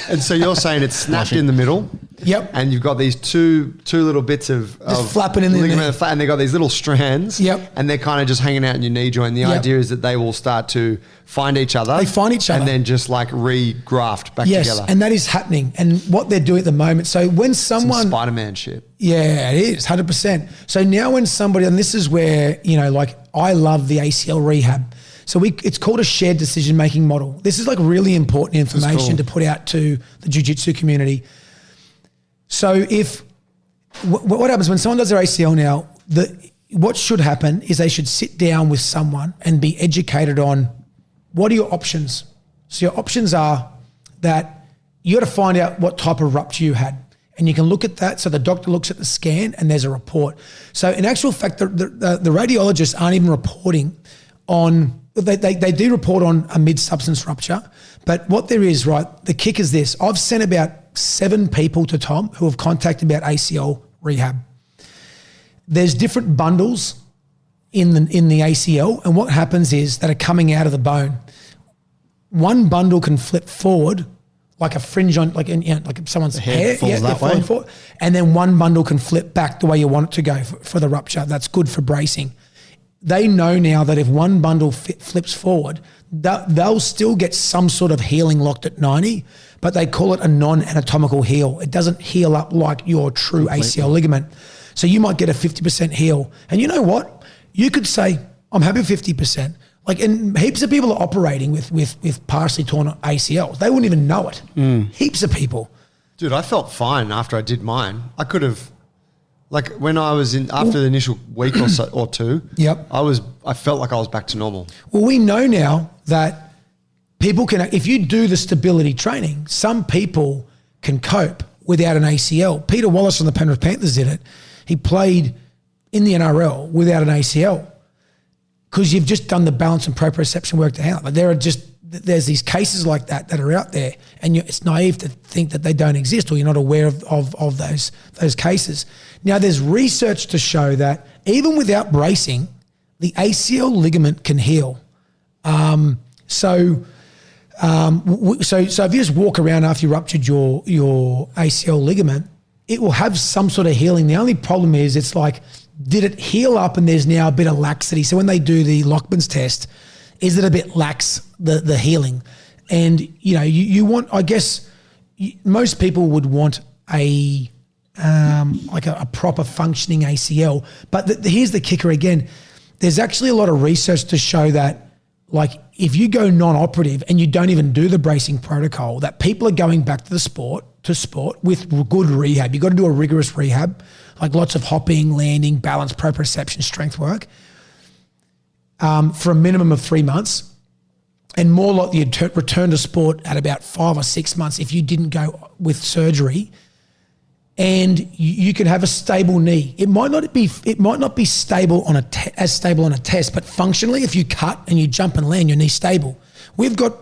And so you're saying it's snapped in the middle. Yep. And you've got these two little bits of flapping in the ligament, and they've got these little strands. Yep. And they're kind of just hanging out in your knee joint. The idea is that they will start to find each other. They find each other. And then just like re-graft back together. Yes, and that is happening. And what they're doing at the moment, so when someone... Some Spider-Man shit. Yeah, it is, 100%. So now when somebody, and this is where, I love the ACL rehab. So it's called a shared decision-making model. This is like really important information to put out to the jiu-jitsu community. So what happens when someone does their ACL now, what should happen is they should sit down with someone and be educated on what are your options. So your options are that you got to find out what type of rupture you had. And you can look at that. So the doctor looks at the scan and there's a report. So in actual fact, the radiologists aren't even reporting on... They do report on a mid-substance rupture, but what there is, right, the kick is this. I've sent about 7 people to Tom who have contacted about ACL rehab. There's different bundles in the ACL, and what happens is that are coming out of the bone. One bundle can flip forward like a fringe on, like someone's hair. Falls that way. Forward, and then one bundle can flip back the way you want it to go for the rupture. That's good for bracing. They know now that if one bundle flips forward, they'll still get some sort of healing locked at 90, but they call it a non-anatomical heal. It doesn't heal up like your true ACL ligament. So you might get a 50% heal. And you know what? You could say, I'm happy with 50%. And heaps of people are operating with partially torn ACLs. They wouldn't even know it. Heaps of people. Dude, I felt fine after I did mine. I could have... when I was after the initial week or two, yep. I felt like I was back to normal. Well, we know now that people can, if you do the stability training, some people can cope without an ACL. Peter Wallace from the Penrith Panthers did it. He played in the NRL without an ACL because you've just done the balance and proprioception work to handle it. But there's these cases like that are out there, and it's naive to think that they don't exist or you're not aware of those cases. Now, there's research to show that even without bracing, the ACL ligament can heal. So if you just walk around after you ruptured your ACL ligament, it will have some sort of healing. The only problem is it's like, did it heal up and there's now a bit of laxity? So when they do the Lockman's test, is it a bit lax, the healing? And, you want, I guess, most people would want a proper functioning ACL. But here's the kicker again. There's actually a lot of research to show that, if you go non-operative and you don't even do the bracing protocol, that people are going back to sport with good rehab. You've got to do a rigorous rehab, like lots of hopping, landing, balance, proprioception, strength work, for a minimum of 3 months, and more likely to return to sport at about 5 or 6 months if you didn't go with surgery. And you can have a stable knee. It might not be stable as stable on a test, but functionally, if you cut and you jump and land, your knee's stable. We've got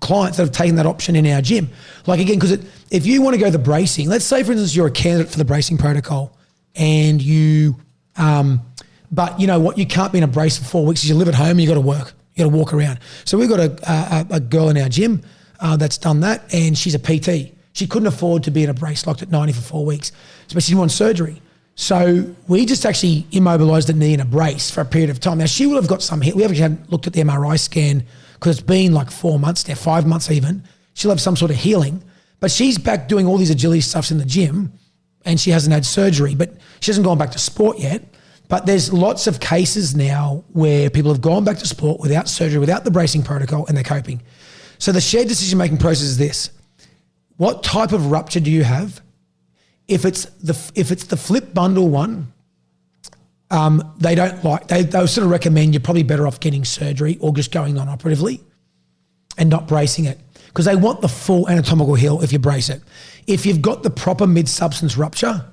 clients that have taken that option in our gym. Because if you want to go the bracing, let's say for instance you're a candidate for the bracing protocol, and but you know what, you can't be in a brace for 4 weeks because you live at home and you got to work, you got to walk around. So we've got a girl in our gym that's done that, and she's a PT. She couldn't afford to be in a brace locked at 90 for 4 weeks, but she didn't want surgery. So we just actually immobilised the knee in a brace for a period of time. Now, she will have got some hit. We haven't looked at the MRI scan because it's been like 4 months now, 5 months even. She'll have some sort of healing. But she's back doing all these agility stuffs in the gym, and she hasn't had surgery. But she hasn't gone back to sport yet. But there's lots of cases now where people have gone back to sport without surgery, without the bracing protocol, and they're coping. So the shared decision-making process is this. What type of rupture do you have? If it's the flip bundle one, they'll sort of recommend you're probably better off getting surgery or just going non-operatively and not bracing it, because they want the full anatomical heal if you brace it. If you've got the proper mid-substance rupture,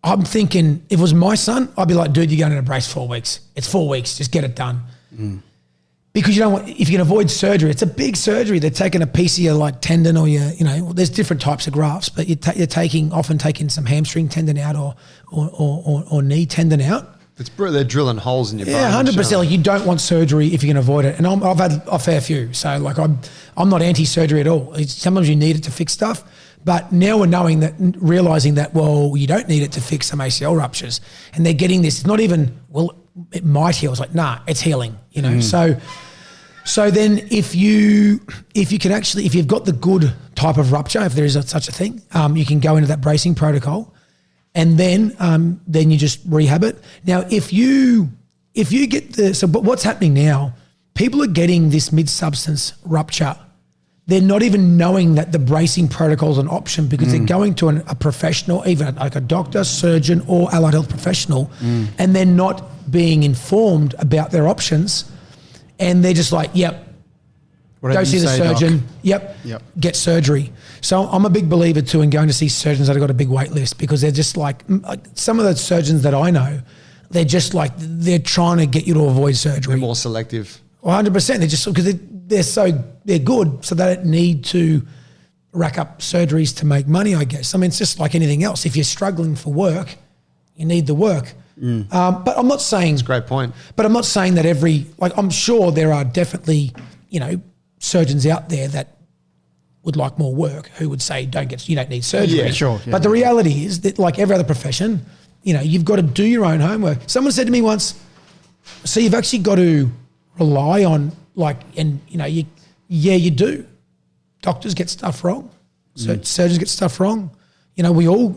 I'm thinking if it was my son, I'd be like, dude, you're going in a brace 4 weeks. It's 4 weeks, just get it done. because you don't want, if you can avoid surgery, it's a big surgery. They're taking a piece of your like tendon or your, there's different types of grafts, but you're often taking some hamstring tendon out or knee tendon out. They're drilling holes in your bone. Yeah, 100%. Like you don't want surgery if you can avoid it. And I've had a fair few. So like I'm not anti-surgery at all. Sometimes you need it to fix stuff. But now we're realizing that, well, you don't need it to fix some ACL ruptures. And they're getting this, it's not even, well, it might heal. It's like, nah, it's healing, So then if you've got the good type of rupture, if there is such a thing, you can go into that bracing protocol. And then you just rehab it. Now, if you get but what's happening now, people are getting this mid-substance rupture. They're not even knowing that the bracing protocol is an option because they're going to a professional, even like a doctor, surgeon, or allied health professional, and they're not being informed about their options. And they're just like, yep, go see the surgeon. Doc. Yep. Get surgery. So I'm a big believer too in going to see surgeons that have got a big wait list because they're just like some of the surgeons that I know, they're just like, they're trying to get you to avoid surgery. They're more selective. 100%. They're just because they're good, so they don't need to rack up surgeries to make money, I guess. I mean, it's just like anything else. If you're struggling for work, you need the work. But I'm not saying... That's a great point. But I'm not saying that I'm sure there are definitely, surgeons out there that would like more work who would say, you don't need surgery. Yeah, sure. Yeah, but the reality is that like every other profession, you've got to do your own homework. Someone said to me once, so you've actually got to rely on you do. Doctors get stuff wrong. Surgeons get stuff wrong. We all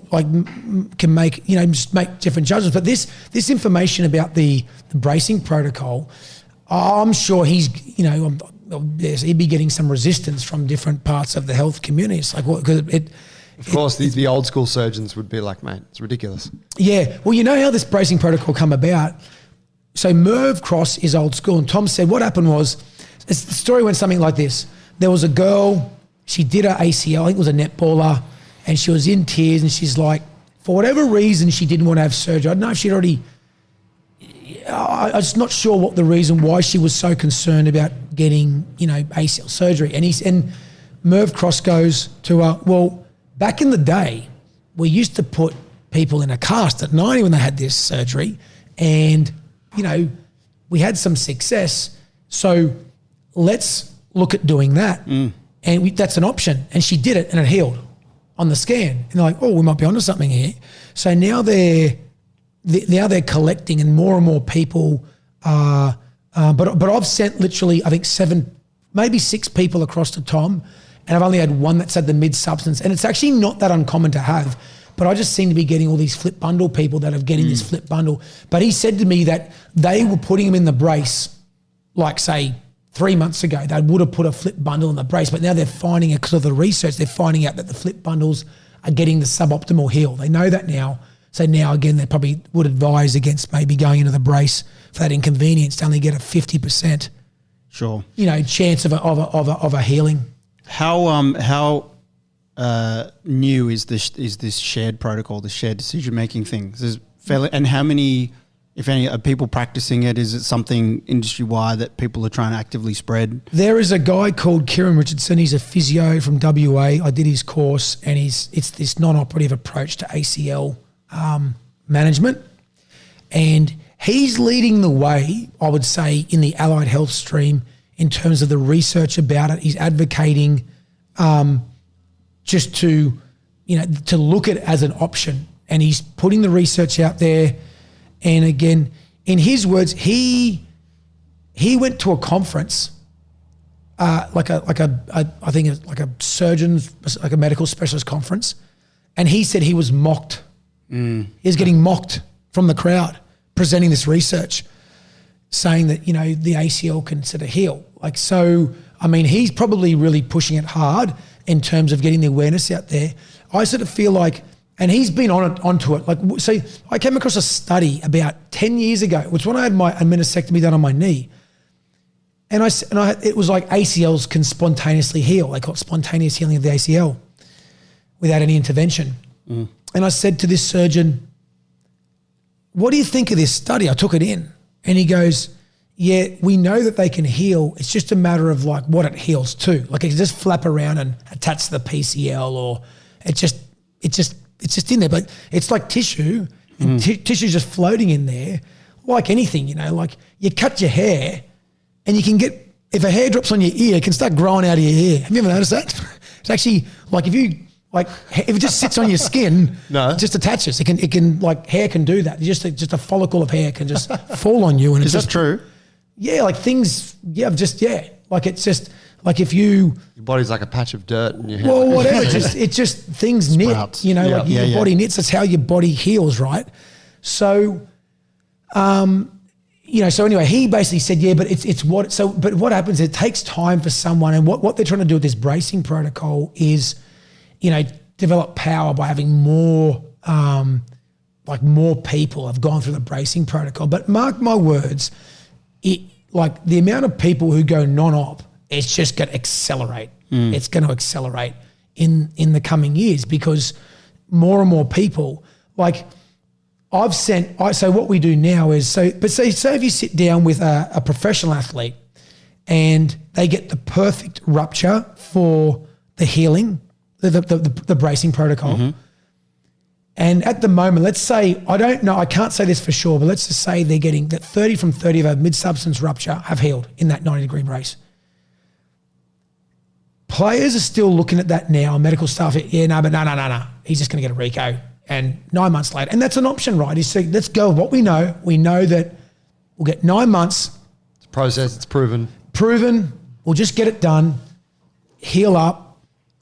can make, just make different judgments. But this information about the bracing protocol, I'm sure he'd be getting some resistance from different parts of the health community. It's like, of course, the old school surgeons would be like, mate, it's ridiculous. Yeah. Well, you know how this bracing protocol come about? So Merv Cross is old school. And Tom said what happened was, the story went something like this. There was a girl, she did her ACL, I think it was a netballer, and she was in tears and she's like, for whatever reason, she didn't want to have surgery. I don't know if she'd already, I'm just not sure what the reason why she was so concerned about getting, ACL surgery. And Merv Cross goes to her, well, back in the day, we used to put people in a cast at 90 when they had this surgery and, we had some success. So let's look at doing that. And that's an option. And she did it and it healed on the scan. And they're like, oh, we might be onto something here. So now they're collecting and more people but I've sent literally, I think 7, maybe 6 people across to Tom, and I've only had one that's had the mid-substance. And it's actually not that uncommon to have, but I just seem to be getting all these flip bundle people that are getting this flip bundle. But he said to me that they were putting him in the brace, like say 3 months ago, they would have put a flip bundle in the brace, but now they're finding it because of the research, they're finding out that the flip bundles are getting the suboptimal heal. They know that now. So now again, they probably would advise against maybe going into the brace for that inconvenience to only get a 50%, chance of a healing. How new is this shared protocol, the shared decision making thing? And how many, if any, are people practicing it? Is it something industry wide that people are trying to actively spread? There is a guy called Kieran Richardson. He's a physio from WA. I did his course, and it's this non-operative approach to ACL management, and he's leading the way, I would say, in the allied health stream in terms of the research about it. He's advocating just to look at it as an option, and he's putting the research out there. And again, in his words, he went to a conference, like a surgeon's, like a medical specialist conference, and he said he was mocked. He was getting mocked from the crowd presenting this research, saying that, the ACL can sort of heal. He's probably really pushing it hard in terms of getting the awareness out there. I sort of feel like, and he's been onto it. So I came across a study about 10 years ago, which when I had a meniscectomy done on my knee, and it was like ACLs can spontaneously heal. They call it spontaneous healing of the ACL without any intervention. And I said to this surgeon, what do you think of this study? I took it in. And he goes, yeah, we know that they can heal. It's just a matter of like what it heals to. Like it can just flap around and attach to the PCL, or it's just in there. But it's like tissue, and tissue's just floating in there, like anything. Like you cut your hair, and you can get, if a hair drops on your ear, it can start growing out of your ear. Have you ever noticed that? It's actually like if it just sits on your skin, it just attaches. It can like hair can do that. Just a follicle of hair can just fall on you. And Is that true? Yeah, like things. Yeah, like it's just like if your body's like a patch of dirt in your hair. Well, whatever. It's just things Sprouts. knit. Like your body knits. That's how your body heals, right? So, so anyway, he basically said, yeah, but it's what. So, but what happens? It takes time for someone, and what they're trying to do with this bracing protocol is, develop power by having more, more people have gone through the bracing protocol. But mark my words, like the amount of people who go non-op, it's just going to accelerate. It's going to accelerate in the coming years because more and more people, like so what we do now is, say if you sit down with a professional athlete and they get the perfect rupture for the healing, the bracing protocol. And at the moment, let's say, I don't know, I can't say this for sure, but let's just say they're getting that 30 from 30 of a mid-substance rupture have healed in that 90-degree brace. Players are still looking at that now, medical staff, no. He's just going to get a Rico. And 9 months later, and that's an option, right? Is let's go with what we know. We know that we'll get 9 months. It's a process, it's proven. We'll just get it done, heal up,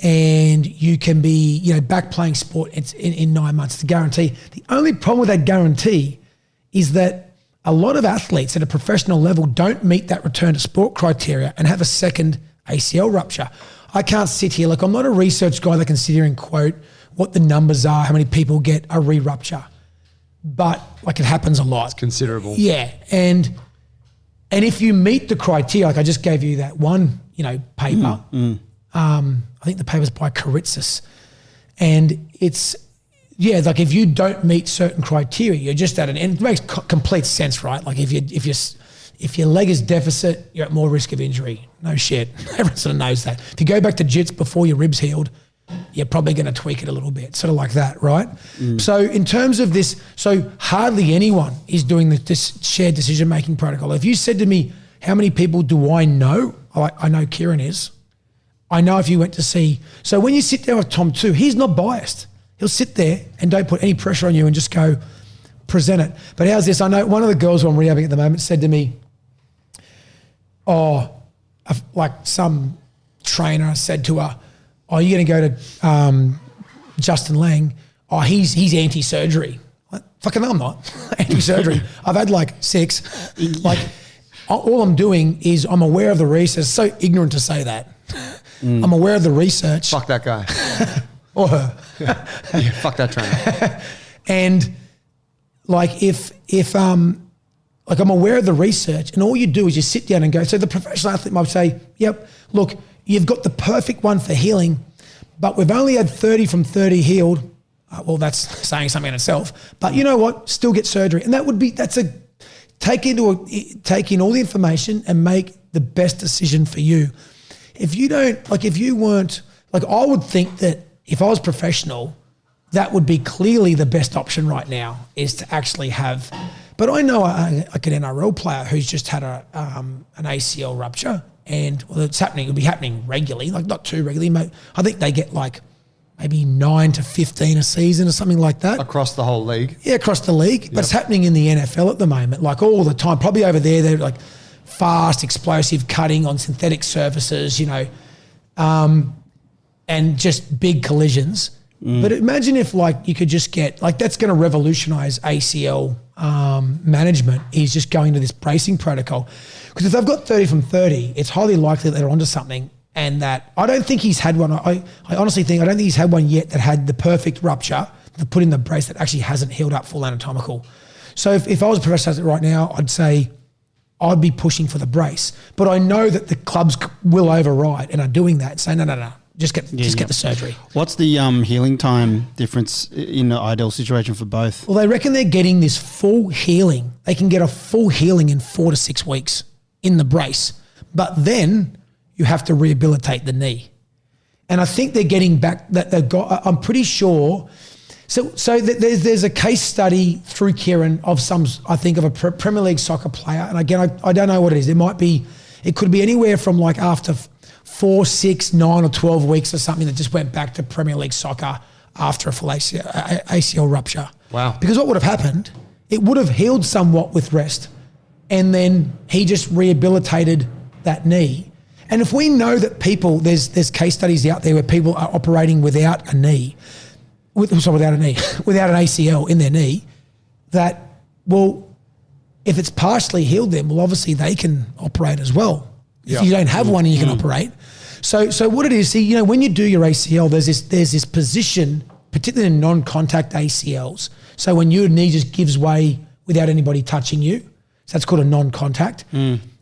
and you can be, back playing sport in 9 months. It's a guarantee. The only problem with that guarantee is that a lot of athletes at a professional level don't meet that return to sport criteria and have a second ACL rupture. I can't sit here, I'm not a research guy that can sit here and quote what the numbers are, how many people get a re-rupture, but it happens a lot. It's considerable. Yeah, and if you meet the criteria, I just gave you that one, paper. I think the paper's by Karitsis. And it's, if you don't meet certain criteria, you're just at an end. It makes complete sense, right? Like if your leg is deficit, you're at more risk of injury. No shit. Everyone sort of knows that. If you go back to jits before your ribs healed, you're probably going to tweak it a little bit, sort of like that, right? So in terms of this, hardly anyone is doing this shared decision-making protocol. If you said to me, how many people do I know? I know Kieran is. I know if you went to see, so when you sit down with Tom too, he's not biased. He'll sit there and don't put any pressure on you and just go present it. But how's this? I know one of the girls who I'm rehabbing at the moment said to me, some trainer said to her, you're going to go to Justin Lang? He's anti-surgery. Fucking no, I'm not. Anti-surgery. I've had 6. All I'm doing is I'm aware of the research. It's so ignorant to say that. I'm aware of the research. Fuck that guy. Or her. Yeah, fuck that trainer. And if I'm aware of the research, and all you do is you sit down and go, so the professional athlete might say, yep, look, you've got the perfect one for healing, but we've only had 30 from 30 healed. Well, that's saying something in itself. But you know what? Still get surgery. And take in all the information and make the best decision for you. If you don't, if you weren't, I would think that if I was professional, that would be clearly the best option right now is to actually have, but I know an NRL player who's just had an ACL rupture and it'll be happening regularly, not too regularly. I think they get maybe 9 to 15 a season or something like that. Across the whole league? Yeah, across the league. But it's happening in the NFL at the moment, all the time. Probably over there, they're fast, explosive cutting on synthetic surfaces, and just big collisions. But imagine if you could just get, that's going to revolutionize ACL management is just going to this bracing protocol. Because if they've got 30 from 30, it's highly likely that they're onto something. And that I don't think he's had one. I honestly think I don't think he's had one yet that had the perfect rupture to put in the brace that actually hasn't healed up full anatomical. So if I was a professional athlete right now, I'd say I'd be pushing for the brace. But I know that the clubs will override and are doing that and say, no. Just get the surgery. What's the healing time difference in the ideal situation for both? Well, they reckon they're getting this full healing. They can get a full healing in 4 to 6 weeks in the brace. But then you have to rehabilitate the knee. And I think they're getting back that they've got, I'm pretty sure. So there's a case study through Kieran of I think of a Premier League soccer player. And again, I don't know what it is. It could be anywhere from like after 4, 6, 9 or 12 weeks or something that just went back to Premier League soccer after a full ACL rupture. Wow. Because what would have happened, it would have healed somewhat with rest. And then he just rehabilitated that knee. And if we know that people, there's case studies out there where people are operating without an ACL in their knee, that, well, if it's partially healed then, well, obviously they can operate as well. If you don't have one and you can operate. So what it is, see, you know, when you do your ACL, there's this position, particularly in non-contact ACLs. So when your knee just gives way without anybody touching you, so that's called a non-contact.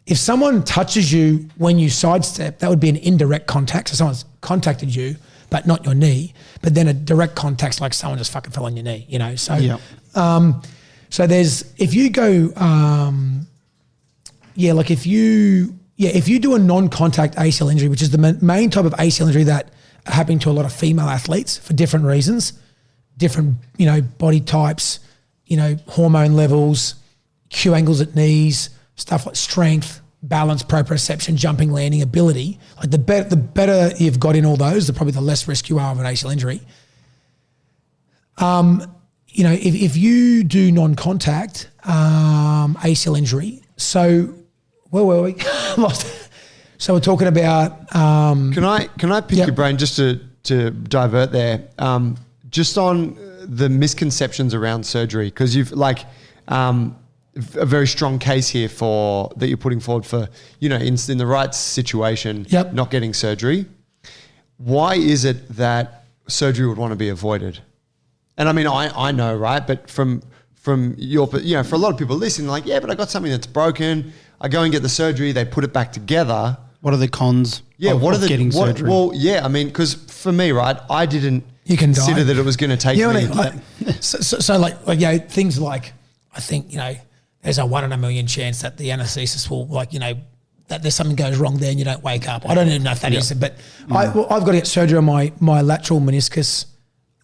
If someone touches you when you sidestep, that would be an indirect contact. So someone's contacted you, but not your knee. But then a direct contact's like someone just fucking fell on your knee, you know. So, so if you go, if you do a non-contact ACL injury, which is the main type of ACL injury that happening to a lot of female athletes for different reasons, different, you know, body types, you know, hormone levels, Q angles at knees, stuff like strength, balance, proprioception, jumping, landing, ability. Like the better you've got in all those, probably the less risk you are of an ACL injury. You know, if you do non-contact ACL injury, so where were we? Lost. So we're talking about. Can I pick your brain just to divert there? Just on the misconceptions around surgery, because you've like. A very strong case here that you're putting forward for, you know, in the right situation, not getting surgery. Why is it that surgery would want to be avoided? And I mean, I know, right? But from your, you know, for a lot of people listening, like, yeah, but I got something that's broken. I go and get the surgery. They put it back together. What are the cons? Yeah, of getting surgery? Well, yeah, I mean, because for me, right, I didn't consider that it was going to take me. I mean, like, so like, you know, things like, I think, you know, there's a 1 in a million chance that the anaesthetist will, like, you know, that there's something goes wrong there and you don't wake up. I don't even know if that is it, but I've got to get surgery on my lateral meniscus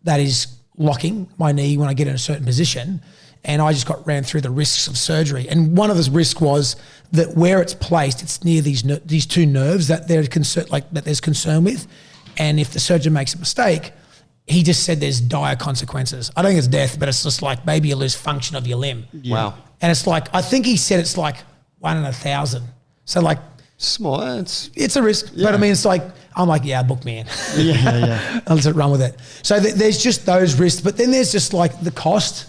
that is locking my knee when I get in a certain position, and I just ran through the risks of surgery. And one of the risks was that where it's placed, it's near these two nerves that there's concern with, and if the surgeon makes a mistake, he just said there's dire consequences. I don't think it's death, but it's just like maybe you lose function of your limb. Yeah. Wow. And it's like, I think he said it's like 1 in 1,000. So like, small. It's a risk, but I mean, it's like, I'm like, yeah, book me in. Yeah. I'll just run with it. So there's just those risks, but then there's just like the cost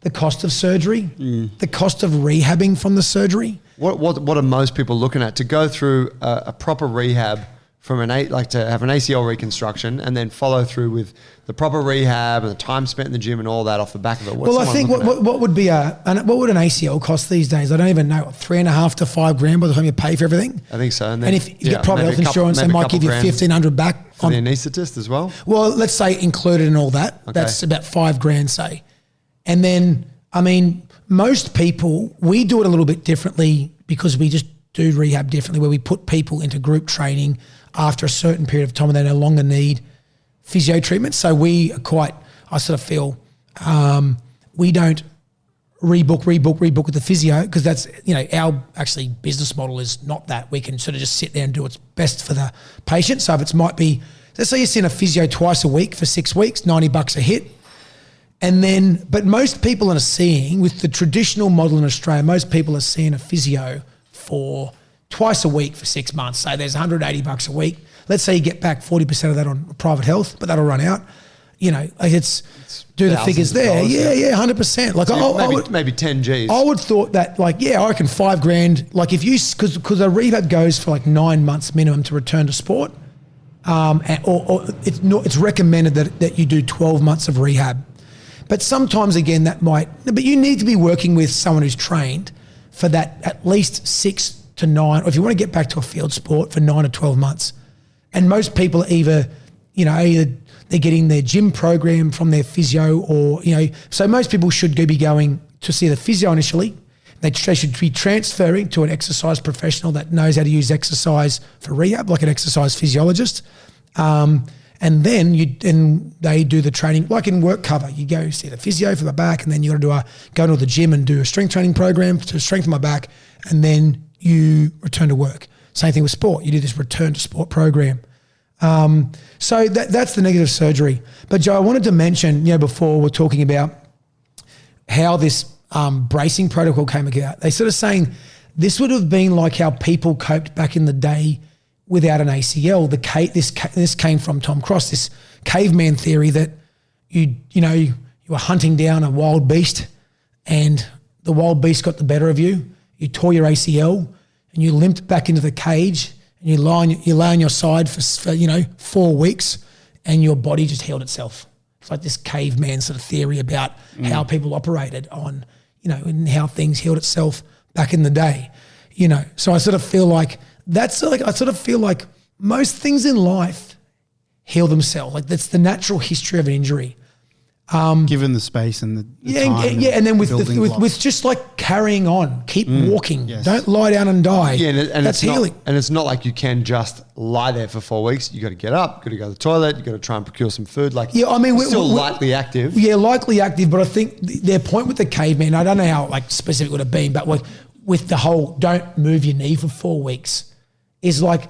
of surgery, the cost of rehabbing from the surgery. What are most people looking at to go through a proper rehab from to have an ACL reconstruction and then follow through with the proper rehab and the time spent in the gym and all that off the back of it? Well, I think what would what would an ACL cost these days? I don't even know. $3.5 to $5 grand by the time you pay for everything. I think so. And if you get private health insurance, they might give you $1,500 back for the anaesthetist as well. Well, let's say included in all that, that's about $5 grand, say. And then, I mean, most people, we do it a little bit differently because we just do rehab differently, where we put people into group training after a certain period of time and they no longer need physio treatment. So I sort of feel we don't rebook with the physio, because that's, you know, our actually business model is not that. We can sort of just sit there and do what's best for the patient. So if it might be, let's say you're seeing a physio twice a week for 6 weeks, $90 a hit. And then, but most people are seeing, with the traditional model in Australia, most people are seeing a physio for twice a week for 6 months. So there's $180 a week. Let's say you get back 40% of that on private health, but that'll run out. You know, like it's do the figures there. Yeah, 100%. Like so maybe 10 G's. I would thought that, like, yeah, I reckon $5 grand. Like if you, because a rehab goes for like 9 months minimum to return to sport, or it's recommended that you do 12 months of rehab. But sometimes again but you need to be working with someone who's trained for that at least 6 to 9, or if you want to get back to a field sport, for 9 to 12 months. And most people are either either they're getting their gym program from their physio or, so most people should be going to see the physio initially. They should be transferring to an exercise professional that knows how to use exercise for rehab, like an exercise physiologist. And then they do the training, like in work cover. You go see the physio for the back, and then you got to go to the gym and do a strength training program to strengthen my back, and then you return to work. Same thing with sport. You do this return to sport program. So that's the negative surgery. But Joe, I wanted to mention, before we're talking about how this bracing protocol came about. They sort of saying this would have been like how people coped back in the day without an ACL. This came from Tom Cross, this caveman theory that you were hunting down a wild beast, and the wild beast got the better of you. You tore your ACL, and you limped back into the cage, and you lay on your side for 4 weeks, and your body just healed itself. It's like this caveman sort of theory about how people operated on, and how things healed itself back in the day, So I sort of feel like most things in life heal themselves. Like that's the natural history of an injury. Given the space and the time. And then with just like carrying on, keep walking. Yes. Don't lie down and die. Yeah, and that's healing. And it's not like you can just lie there for 4 weeks. You got to get up, got to go to the toilet, you got to try and procure some food. We're still lightly active. Yeah, lightly active. But I think their point with the caveman, I don't know how specific it would have been, but with the whole don't move your knee for 4 weeks is like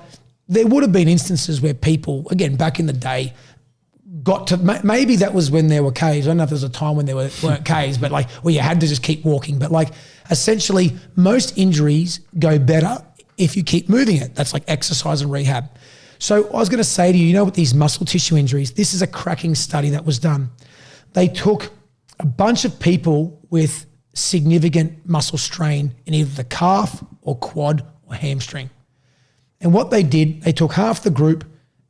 there would have been instances where people, again, back in the day, got to, maybe that was when there were caves. I don't know if there was a time when there weren't caves, but you had to just keep walking. But essentially most injuries go better if you keep moving it. That's like exercise and rehab. So I was going to say to you, with these muscle tissue injuries, this is a cracking study that was done. They took a bunch of people with significant muscle strain in either the calf or quad or hamstring. And what they did, they took half the group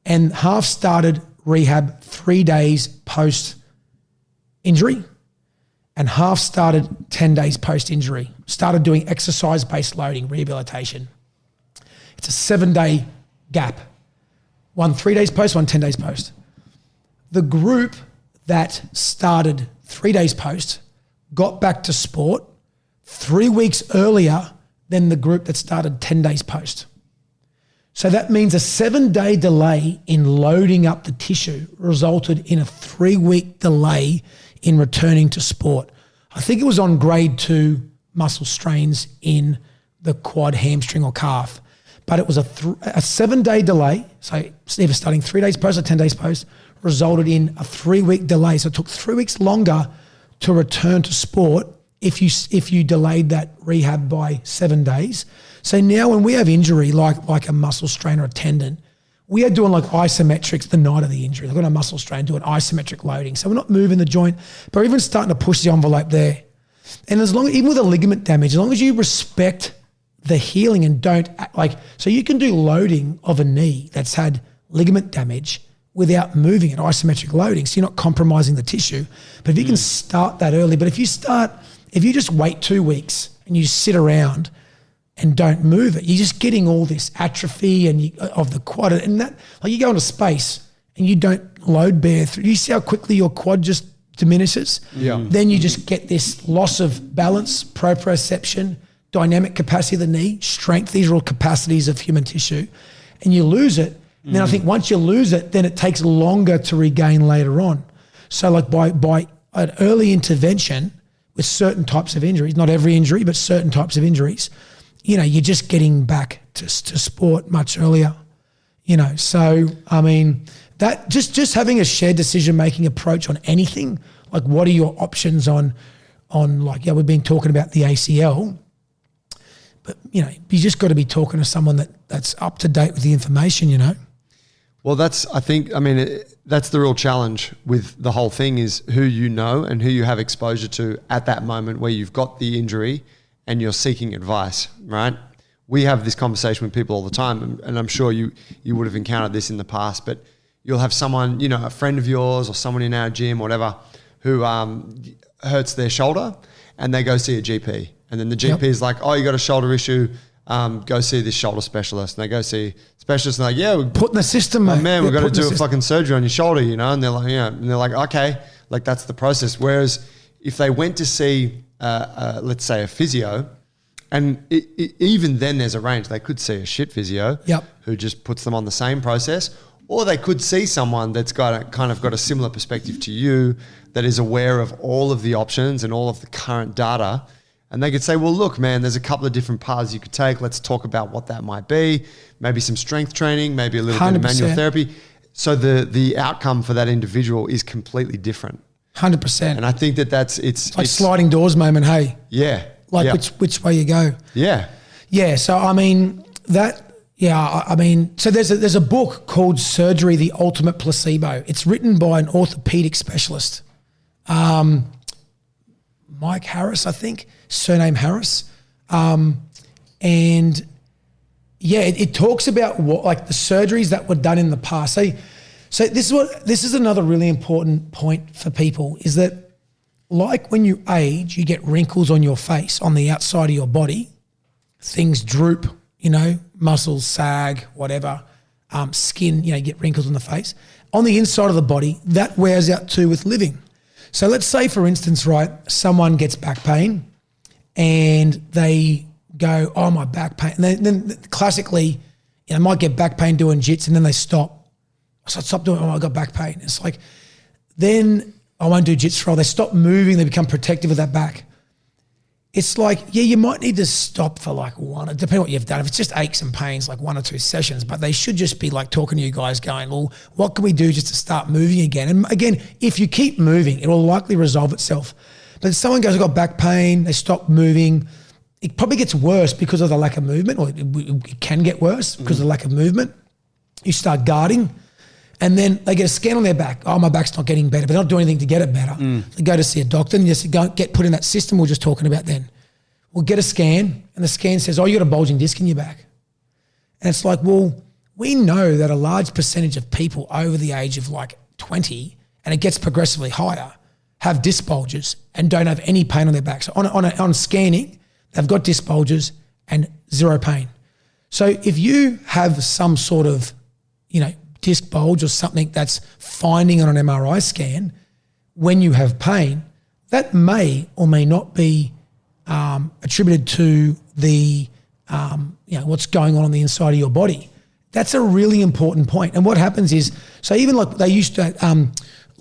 and half started rehab 3 days post-injury and half started 10 days post-injury, started doing exercise-based loading, rehabilitation. It's a 7-day gap. One 3 days post, one 10 days post. The group that started 3 days post got back to sport 3 weeks earlier than the group that started 10 days post. So that means a 7-day delay in loading up the tissue resulted in a 3-week delay in returning to sport. I think it was on grade 2 muscle strains in the quad, hamstring or calf, but it was a 7-day delay. So either starting 3 days post or 10 days post resulted in a 3-week delay. So it took 3 weeks longer to return to sport if you delayed that rehab by 7 days. So now when we have injury, like a muscle strain or a tendon, we are doing isometrics the night of the injury. They've got a muscle strain, doing isometric loading. So we're not moving the joint, but we're even starting to push the envelope there. And even with a ligament damage, as long as you respect the healing and don't so you can do loading of a knee that's had ligament damage without moving it, isometric loading. So you're not compromising the tissue. But if you can start that early, but if you just wait 2 weeks and you sit around and don't move it, you're just getting all this atrophy of the quad, and that you go into space and you don't load bear through. You see how quickly your quad just diminishes. Yeah. Then you just get this loss of balance, proprioception, dynamic capacity of the knee, strength. These are all capacities of human tissue, and you lose it. And then I think once you lose it, then it takes longer to regain later on. So by an early intervention with certain types of injuries, not every injury, but certain types of injuries, you're just getting back to sport much earlier, So, I mean, that just having a shared decision-making approach on anything, what are your options on we've been talking about the ACL, but, you just got to be talking to someone that's up to date with the information, Well, that's the real challenge with the whole thing is who you know and who you have exposure to at that moment where you've got the injury and you're seeking advice, right? We have this conversation with people all the time, and I'm sure you would have encountered this in the past, but you'll have someone, a friend of yours or someone in our gym, whatever, who hurts their shoulder and they go see a GP. And then the GP is like, oh, you got a shoulder issue. go see this shoulder specialist. And they go see specialists and they're like, yeah, we Put in the system, mate. man, Yeah, we've got to put in do the a fucking surgery on your shoulder, you know? And they're like, yeah. And they're like, okay, like that's the process. Whereas if they went to see, let's say a physio, and even then there's a range. They could see a shit physio who just puts them on the same process, or they could see someone that's got a similar perspective to you, that is aware of all of the options and all of the current data. And they could say, well, look, man, there's a couple of different paths you could take. Let's talk about what that might be. Maybe some strength training, maybe a little 100%. bit of manual therapy. So the outcome for that individual is completely different. 100%. And I think it's like sliding doors moment, hey? Yeah. Like which way you go. Yeah. Yeah. So, I mean, so there's a book called Surgery, the Ultimate Placebo. It's written by an orthopedic specialist, Mike Harris, I think, surname Harris. And yeah, it talks about what, like the surgeries that were done in the past. So this is another really important point for people, is that like when you age, you get wrinkles on your face, on the outside of your body, things droop, you know, muscles sag, whatever, skin, you know, you get wrinkles on the face. On the inside of the body, that wears out too with living. So let's say, for instance, right, someone gets back pain and they go, oh, my back pain. And then classically, you know, might get back pain doing jits and then they stop. So I stop doing, I got back pain. It's like, then I won't do jits for a while. They stop moving, they become protective of that back. It's like, yeah, you might need to stop for like depending on what you've done. If it's just aches and pains, like 1 or 2 sessions, but they should just be like talking to you guys going, well, what can we do just to start moving again? And again, if you keep moving, it will likely resolve itself. But if someone goes, I've got back pain, they stop moving, it probably gets worse because of the lack of movement, or it can get worse because of the lack of movement. You start guarding. And then they get a scan on their back. Oh, my back's not getting better, but they don't do anything to get it better. They go to see a doctor and just go get put in that system we were just talking about then. We'll get a scan and the scan says, oh, you got a bulging disc in your back. And it's like, well, we know that a large percentage of people over the age of like 20, and it gets progressively higher, have disc bulges and don't have any pain on their back. So on scanning, they've got disc bulges and zero pain. So if you have some sort of, you know, disc bulge or something that's finding on an MRI scan when you have pain, that may or may not be attributed to the what's going on the inside of your body. That's a really important point. And what happens is, so even like they used to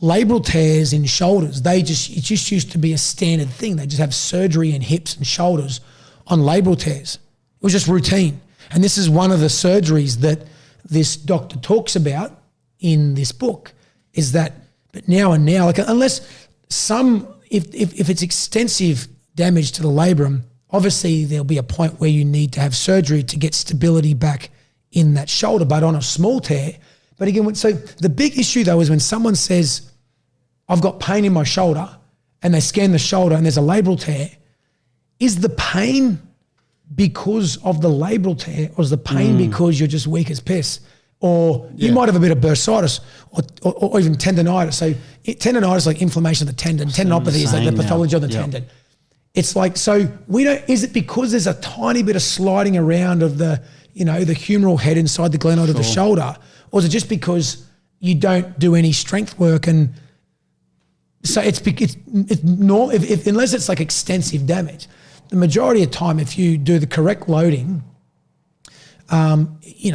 labral tears in shoulders, it just used to be a standard thing. They just have surgery in hips and shoulders on labral tears. It was just routine. And this is one of the surgeries that this doctor talks about in this book, is that, but now, like unless if it's extensive damage to the labrum, obviously there'll be a point where you need to have surgery to get stability back in that shoulder, but on a small tear. But again, so the big issue though is when someone says, I've got pain in my shoulder, and they scan the shoulder and there's a labral tear, is the pain because of the labral tear, or is the pain because you're just weak as piss? Or you might have a bit of bursitis or even tendonitis. So tendonitis, like inflammation of the tendon. Tendinopathy is like the pathology of the tendon. It's like, so is it because there's a tiny bit of sliding around of the, you know, the humeral head inside the glenoid of the shoulder? Or is it just because you don't do any strength work? And so unless it's like extensive damage, the majority of time, if you do the correct loading, you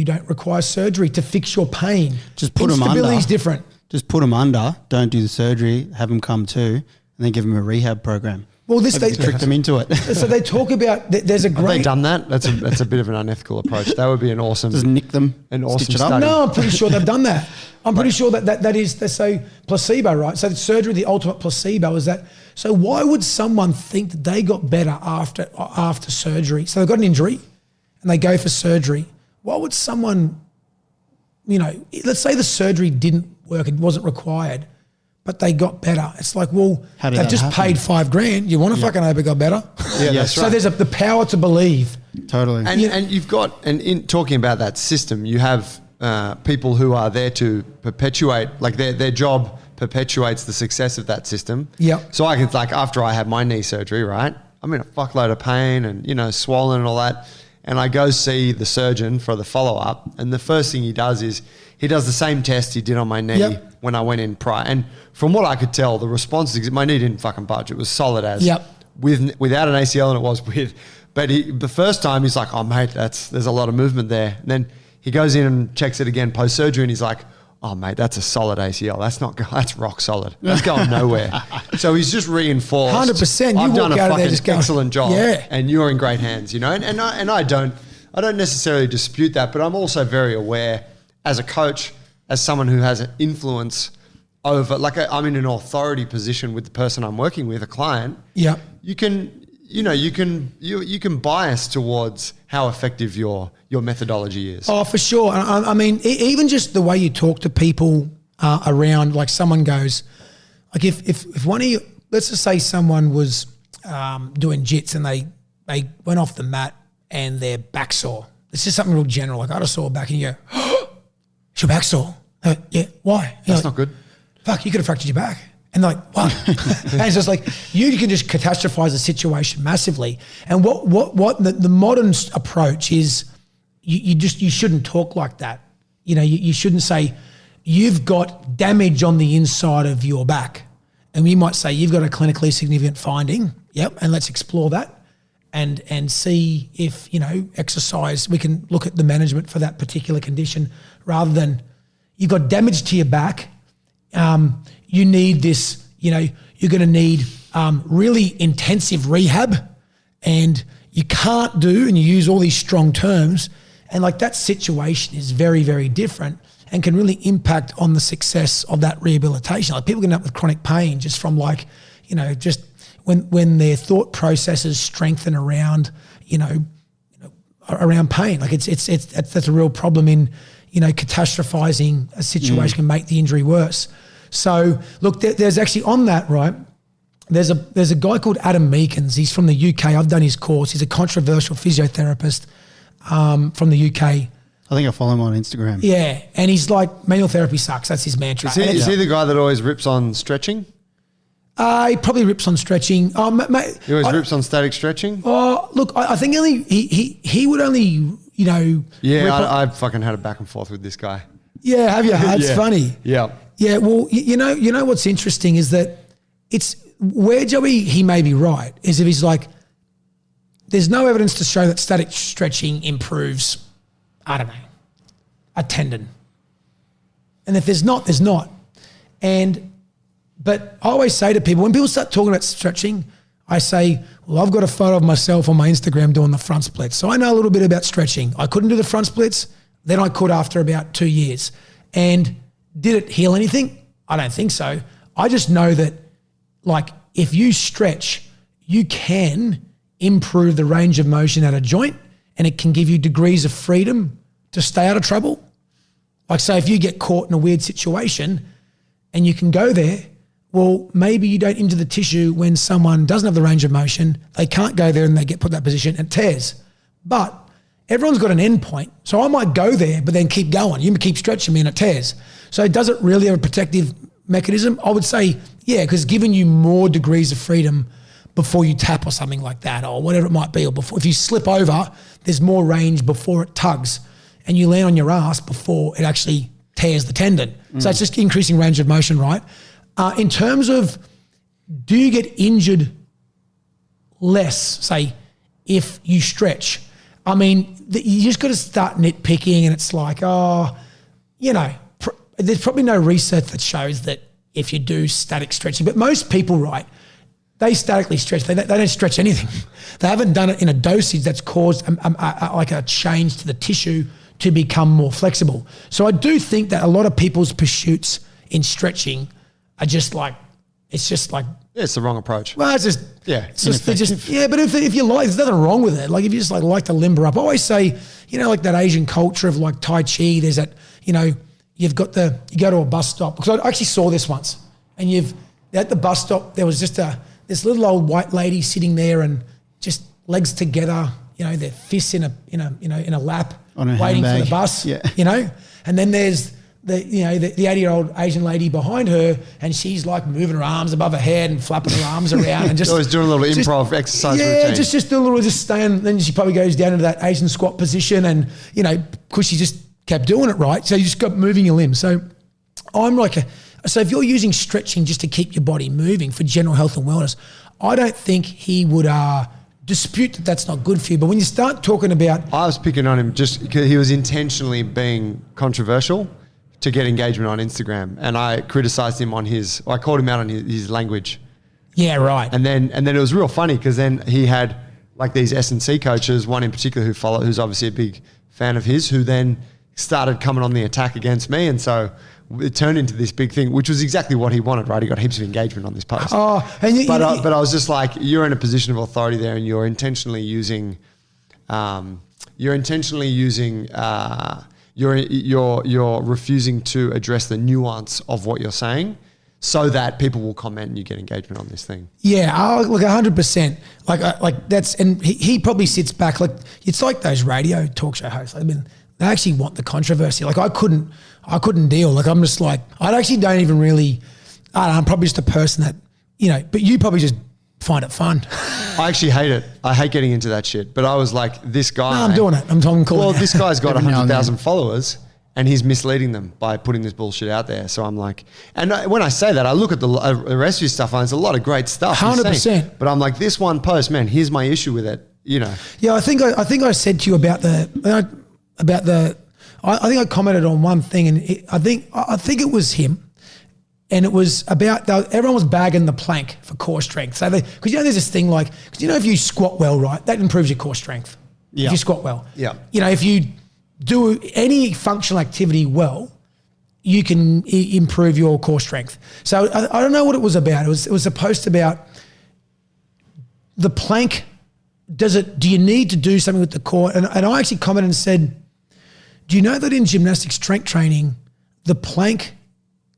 don't require surgery to fix your pain. Just put them under. Instability is different. Just put them under. Don't do the surgery. Have them come to, and then give them a rehab program. Well, they trick them into it. So they talk about there's a great. Have they done that? That's a bit of an unethical approach. That would be an awesome. Just nick them. An awesome stitch it up. study. No, I'm pretty sure they've done that. I'm pretty sure that is so placebo, right? So the surgery, the ultimate placebo, is that. So why would someone think that they got better after surgery? So they've got an injury, and they go for surgery. Why would someone, you know, let's say the surgery didn't work, it wasn't required, but they got better. It's like, well, they've just paid $5,000. You want to fucking hope it got better? Yeah, that's right. So there's the power to believe. Totally. And you've got, and in talking about that system, you have people who are there to perpetuate, like their job perpetuates the success of that system. Yeah. So I could, like, after I had my knee surgery, right? I'm in a fuckload of pain and, you know, swollen and all that. And I go see the surgeon for the follow-up. And the first thing he does is he does the same test he did on my knee when I went in prior. And from what I could tell, the response is my knee didn't fucking budge. It was solid as without an ACL, and it was with. But the first time he's like, oh, mate, there's a lot of movement there. And then he goes in and checks it again post-surgery, and he's like, oh, mate, that's a solid ACL. That's rock solid. That's going nowhere. So he's just reinforced. 100%. I've done a fucking going, excellent job, yeah. and you're in great hands, you know. And I don't necessarily dispute that, but I'm also very aware as a coach, as someone who has an influence over, like I'm in an authority position with the person I'm working with, a client. Yeah, you can bias towards how effective your methodology is. Oh, for sure. I mean, even just the way you talk to people around, like someone goes, like if one of you, let's just say someone was doing jits and they went off the mat and their back sore. It's just something real general. Like I had a sore back and you go, oh, is your back sore? Yeah, why? That's not good. Fuck, you could have fractured your back. And they're like, what? And it's just like, you can just catastrophize the situation massively. And what the modern approach is, you shouldn't talk like that. You know, you shouldn't say, you've got damage on the inside of your back. And we might say, you've got a clinically significant finding. Yep. And let's explore that and see if, you know, exercise, we can look at the management for that particular condition rather than you've got damage to your back. You need this, you know, you're going to need really intensive rehab, and you can't do, and you use all these strong terms, and like that situation is very, very different and can really impact on the success of that rehabilitation. Like people can end up with chronic pain just from like, you know, just when their thought processes strengthen around, you know, around pain. Like that's a real problem in, you know, catastrophizing a situation can make the injury worse. So look, there's actually on that, right? There's a guy called Adam Meekins. He's from the UK. I've done his course. He's a controversial physiotherapist from the UK. I think I follow him on Instagram. Yeah, and he's like, manual therapy sucks. That's his mantra. Is he the guy that always rips on stretching? He probably rips on stretching. He always rips on static stretching? Oh, look, I think he would only, you know. Yeah, I fucking had a back and forth with this guy. Yeah, have you? It's funny. Yeah. Yeah, well, you know what's interesting is that it's where Joey, he may be right, is if he's like, there's no evidence to show that static stretching improves, I don't know, a tendon. And if there's not, there's not. But I always say to people, when people start talking about stretching, I say, well, I've got a photo of myself on my Instagram doing the front splits. So I know a little bit about stretching. I couldn't do the front splits. Then I could after about 2 years. And did it heal anything? I don't think so. I just know that, like, if you stretch, you can improve the range of motion at a joint, and it can give you degrees of freedom to stay out of trouble. Like, say, if you get caught in a weird situation and you can go there, well, maybe you don't injure the tissue when someone doesn't have the range of motion, they can't go there and they get put in that position and tears. But everyone's got an end point. So I might go there, but then keep going. You keep stretching me and it tears. So does it really have a protective mechanism? I would say, yeah, because it's giving you more degrees of freedom before you tap or something like that, or whatever it might be. Or before, if you slip over, there's more range before it tugs and you land on your ass before it actually tears the tendon. So it's just increasing range of motion, right? In terms of, do you get injured less, say, if you stretch? I mean, you just got to start nitpicking, and it's like, oh, you know, there's probably no research that shows that if you do static stretching, but most people, right, they statically stretch. They don't stretch anything. They haven't done it in a dosage that's caused like a change to the tissue to become more flexible. So I do think that a lot of people's pursuits in stretching are just like, it's just like, it's the wrong approach. well, it's just, Yeah, it's just, they're just, yeah, but if you like, there's nothing wrong with it. Like if you just like to limber up, I always say, you know, like that Asian culture of like Tai Chi, there's that, you know, you go to a bus stop, because I actually saw this once, and at the bus stop, there was just this little old white lady sitting there and just legs together, you know, their fists in a lap, on a waiting handbag. for the bus, Yeah. you know, and then there's the 80-year-old Asian lady behind her, and she's like moving her arms above her head and flapping her arms around and just always doing a little improv exercise routine. just do a little, just staying. Then she probably goes down into that Asian squat position, and because she just kept doing it right, so you just got moving your limbs. So I'm like so if you're using stretching just to keep your body moving for general health and wellness, I don't think he would dispute that that's not good for you. But when you start talking about, I was picking on him just because he was intentionally being controversial to get engagement on Instagram, and I criticized him on I called him out on his language. Yeah, right. And then it was real funny because then he had like these S&C coaches, one in particular who's obviously a big fan of his, who then started coming on the attack against me, and so it turned into this big thing, which was exactly what he wanted, right? He got heaps of engagement on this post. But I was just like, you're in a position of authority there, and you're intentionally using you're refusing to address the nuance of what you're saying so that people will comment and you get engagement on this thing. Yeah, look, 100%. Like that's, and he probably sits back, like it's like those radio talk show hosts. I mean, they actually want the controversy. Like I couldn't deal. Like I'm just like, I actually don't even really, I don't know, I'm probably just a person that, but you probably just find it fun. I actually hate it. I hate getting into that shit. But I was like, this guy. No, I'm doing it. I'm calling Well, it. this guy's got 100,000 followers and he's misleading them by putting this bullshit out there. So I'm like, and when I say that, I look at the rest of his stuff and there's a lot of great stuff. 100%. But I'm like, this one post, man, here's my issue with it. Yeah, I think I said to you about I think I commented on one thing, and I think it was him. And it was about, everyone was bagging the plank for core strength. So because there's this thing like, because if you squat well, right, that improves your core strength. Yeah. If you squat well. Yeah. If you do any functional activity well, you can improve your core strength. So I don't know what it was about. It was a post about the plank. Do you need to do something with the core? And I actually commented and said, do you know that in gymnastic strength training, the plank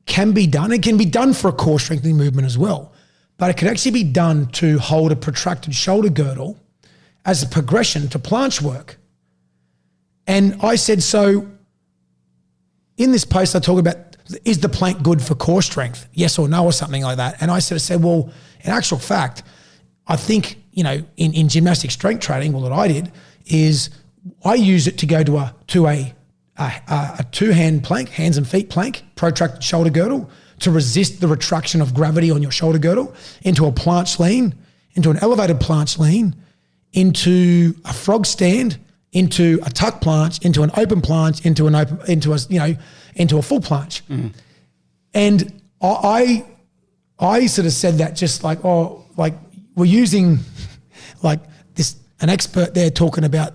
can be done? It can be done for a core strengthening movement as well, but it can actually be done to hold a protracted shoulder girdle as a progression to planche work. And I said, so in this post, I talk about, is the plank good for core strength? Yes or no, or something like that. And I sort of said, well, in actual fact, I think, in gymnastic strength training, what I did is I use it to go to a two-hand plank, hands and feet plank, protracted shoulder girdle, to resist the retraction of gravity on your shoulder girdle, into a planche lean, into an elevated planche lean, into a frog stand, into a tuck planche, into an open planche, into a full planche. Mm. And I sort of said that just like, we're using like an expert there talking about,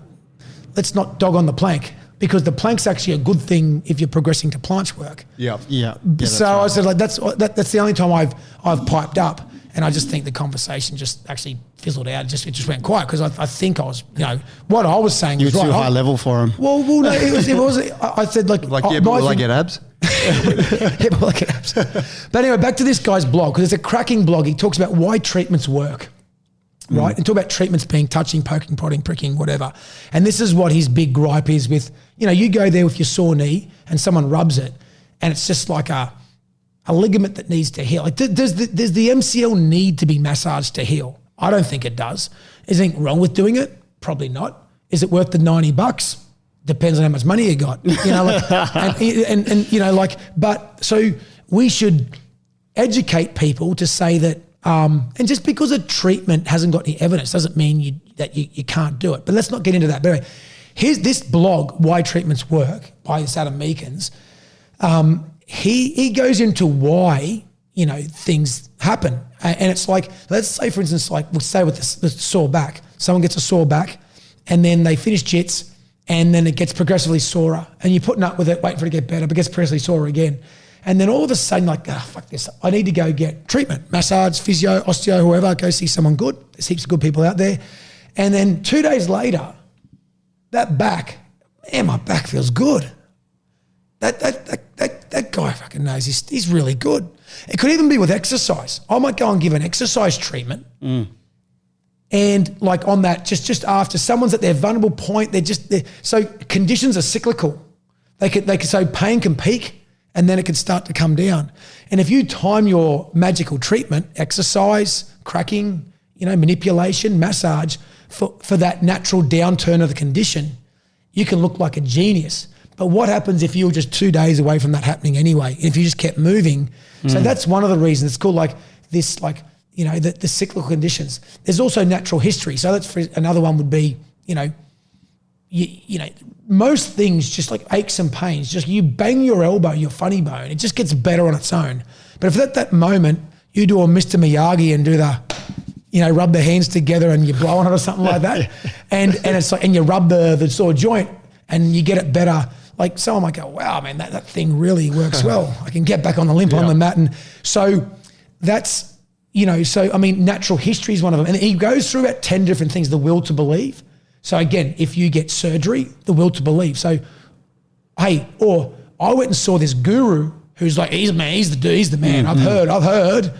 let's not dog on the plank, because the plank's actually a good thing if you're progressing to planche work. Yeah. So right. I said, like, that's the only time I've piped up, and I just think the conversation just actually fizzled out. It just went quiet because I think I was, what I was saying was right. You're too high level for him. Well, no, it was. I said like, yeah, but will I get abs? Yeah, but will I get abs? But anyway, back to this guy's blog, because it's a cracking blog. He talks about why treatments work. Right, and talk about treatments being touching, poking, prodding, pricking, whatever. And this is what his big gripe is with, you go there with your sore knee and someone rubs it, and it's just like a ligament that needs to heal. Like, does the MCL need to be massaged to heal? I don't think it does. Is anything wrong with doing it? Probably not. Is it worth the $90? Depends on how much money you got. But so we should educate people to say that. And just because a treatment hasn't got any evidence doesn't mean that you can't do it. But let's not get into that. But anyway, here's this blog, Why Treatments Work, by this Adam Meekins. He goes into why, things happen. And it's like, let's say, for instance, like we'll say with the sore back. Someone gets a sore back and then they finish jits and then it gets progressively sorer. And you're putting up with it, waiting for it to get better, but it gets progressively sorer again. And then all of a sudden, like, fuck this, I need to go get treatment, massage, physio, osteo, whoever, go see someone good. There's heaps of good people out there. And then 2 days later, that back, man, my back feels good. That guy fucking knows he's really good. It could even be with exercise. I might go and give an exercise treatment. Mm. And like on that, just after someone's at their vulnerable point, so conditions are cyclical. So pain can peak and then it can start to come down. And if you time your magical treatment, exercise, cracking, manipulation, massage, for that natural downturn of the condition, you can look like a genius. But what happens if you were just 2 days away from that happening anyway? If you just kept moving? So that's one of the reasons it's called like this, like, the cyclical conditions. There's also natural history. So that's another one would be, most things just like aches and pains, just you bang your elbow, your funny bone, it just gets better on its own. But if at that moment you do a Mr. Miyagi and do the, rub the hands together and you blow on it or something like that, and it's like, and you rub the sore joint and you get it better, like someone might go, wow, man, that thing really works well. I can get back on the limp on the mat. And so that's, natural history is one of them. And he goes through about 10 different things, the will to believe. So again, if you get surgery, the will to believe. So, hey, or I went and saw this guru who's like, he's the man. I've heard,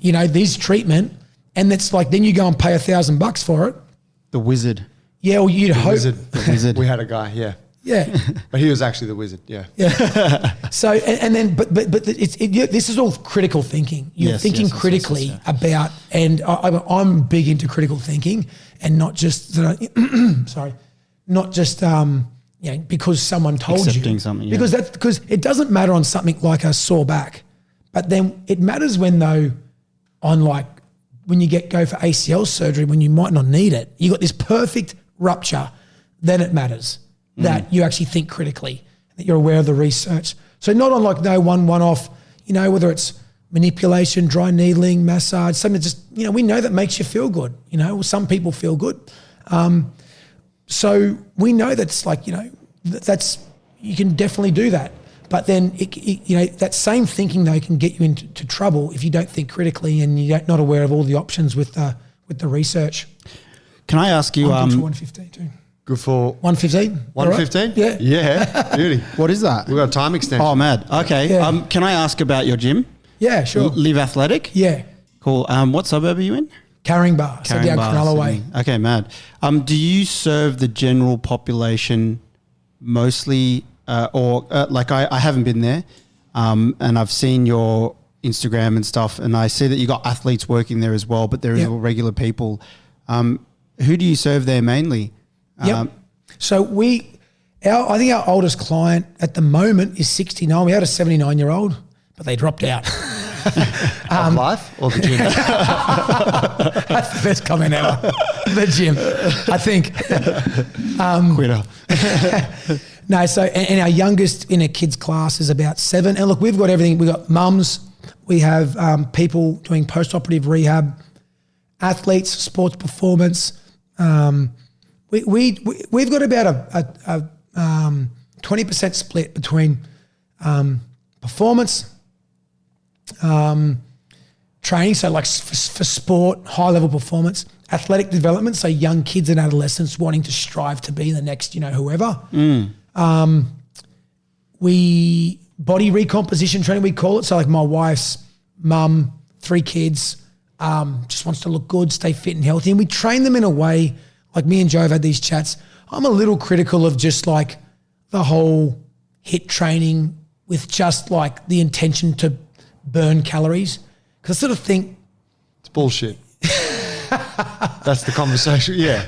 this treatment. And it's like, then you go and pay $1,000 for it. The wizard. Yeah, or you'd hope. The wizard. We had a guy, yeah. Yeah. But he was actually the wizard, yeah. Yeah. So, and then, but this is all critical thinking. You're thinking critically about, and I'm big into critical thinking and not just, because someone told Accepting you. something, Because it doesn't matter on something like a sore back, but then it matters when you go for ACL surgery, when you might not need it, you got this perfect rupture, then it matters that you actually think critically, that you're aware of the research. So not on one-off, whether it's manipulation, dry needling, massage, something just, we know that makes you feel good. Some people feel good. So we know that's like, that's, you can definitely do that. But then, that same thinking though can get you into trouble if you don't think critically and you're not aware of all the options with the research. Can I ask you? I'm good for 115 too. Good for 115. 115? Right? Yeah, beauty. What is that? We've got a time extension. Oh, mad. Okay. Yeah. Can I ask about your gym? Yeah, sure. Live Athletic? Yeah. Cool. What suburb are you in? Carrying Bar, so down Cronulla Way. Okay, mad. Do you serve the general population mostly, I haven't been there, and I've seen your Instagram and stuff, and I see that you got athletes working there as well, but there is regular people. Who do you serve there mainly? Yep. So I think our oldest client at the moment is 69. We had a 79-year-old, but they dropped out. Of life or the gym? That's the best comment ever. The gym, I think. Quitter. No, so and our youngest in a kids class is about 7. And look, we've got everything. We've got mums. We have people doing post-operative rehab, athletes, sports performance. We've got about a 20% split between performance, training, so like for sport, high-level performance, athletic development, so young kids and adolescents wanting to strive to be the next, whoever. We body recomposition training, we call it. So like my wife's mum, 3 kids, just wants to look good, stay fit and healthy. And we train them in a way, like me and Joe have had these chats. I'm a little critical of just like the whole HIIT training with just like the intention to burn calories. Because I sort of think It's bullshit. That's the conversation. Yeah.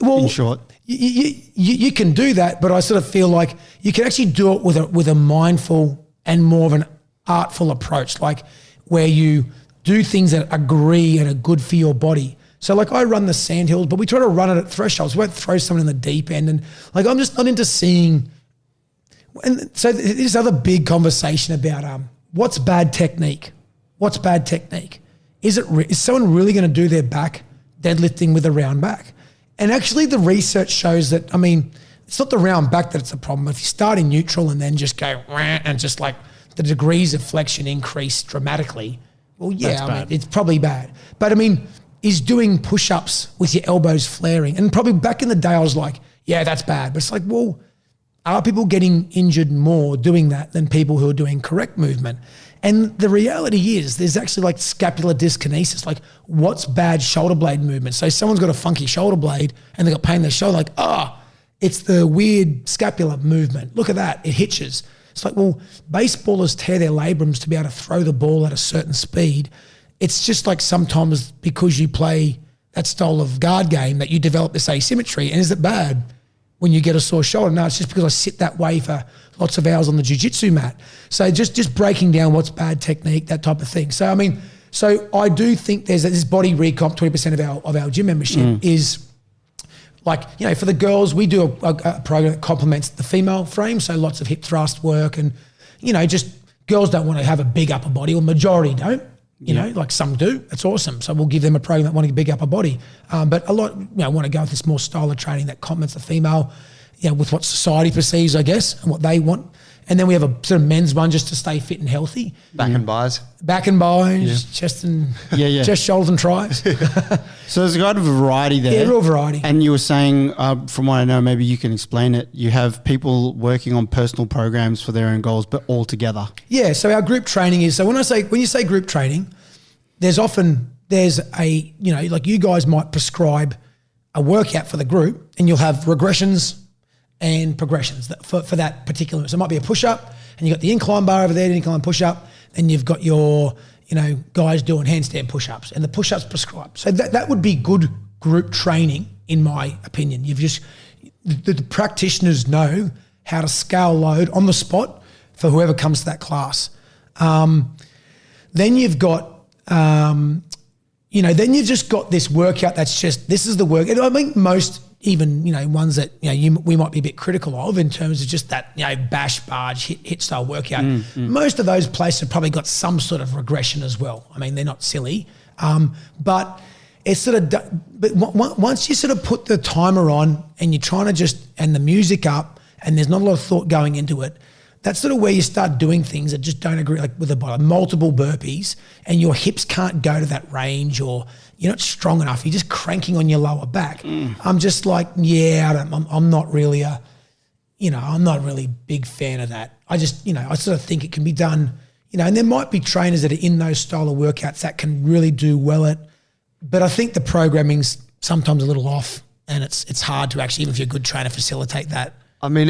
Well, in short. You can do that, but I sort of feel like you can actually do it with a mindful and more of an artful approach, like where you do things that agree and are good for your body. So like I run the sandhills, but we try to run it at thresholds. We won't throw someone in the deep end. And like I'm just not into seeing. And so this other big conversation about what's bad technique? What's bad technique? Is someone really going to do their back deadlifting with a round back? And actually the research shows that, it's not the round back that's the problem. If you start in neutral and then just go and just like the degrees of flexion increase dramatically, well, yeah, it's probably bad. But is doing push-ups with your elbows flaring? And probably back in the day I was like, yeah, that's bad. But it's like, well, are people getting injured more doing that than people who are doing correct movement? And the reality is there's actually like scapular dyskinesis, like what's bad shoulder blade movement? So someone's got a funky shoulder blade and they got pain in their shoulder, like, it's the weird scapular movement. Look at that, it hitches. It's like, well, baseballers tear their labrums to be able to throw the ball at a certain speed. It's just like sometimes because you play that style of guard game that you develop this asymmetry. And is it bad when you get a sore shoulder? No, it's just because I sit that way for lots of hours on the jiu-jitsu mat. So just breaking down what's bad technique, that type of thing. So, I mean, so I do think there's this body recomp, 20% of our gym membership is like, you know, for the girls, we do a program that complements the female frame. So lots of hip thrust work and, you know, just girls don't want to have a big upper body, or majority don't. You know, like some do. That's awesome. So we'll give them a program that want a big upper body. But a lot, you know, want to go with this more style of training that complements the female, you know, with what society perceives, I guess, and what they want. And then we have a sort of men's one just to stay fit and healthy. Back and buys. Back and buys, chest and chest, shoulders and tries. So there's a kind of variety there. Yeah, real variety. And you were saying, from what I know, maybe you can explain it, you have people working on personal programs for their own goals, but all together. Yeah, so our group training is, so when you say group training, there's a, you know, like you guys might prescribe a workout for the group and you'll have regressions and progressions for that particular. So it might be a push-up and you've got the incline bar over there, the incline push-up, and you've got your, you know, guys doing handstand push-ups and the push-ups prescribed. So that would be good group training, in my opinion. The practitioners know how to scale load on the spot for whoever comes to that class. Then you've got, you know, then you've just got this workout that's just, this is the work. And I think most, even, you know, ones that, you know, we might be a bit critical of in terms of just that, you know, bash, barge, hit style workout. Most of those places have probably got some sort of regression as well. I mean, they're not silly, but it's sort of, but once you sort of put the timer on and you're trying to just, and the music up and there's not a lot of thought going into it, that's sort of where you start doing things that just don't agree, like with the body, multiple burpees, and your hips can't go to that range, or you're not strong enough. You're just cranking on your lower back. I'm just like, I'm not really I'm not really a big fan of that. I just, you know, I sort of think it can be done, you know, and there might be trainers that are in those style of workouts that can really do well at, but I think the programming's sometimes a little off, and it's hard to actually, even if you're a good trainer, facilitate that. I mean,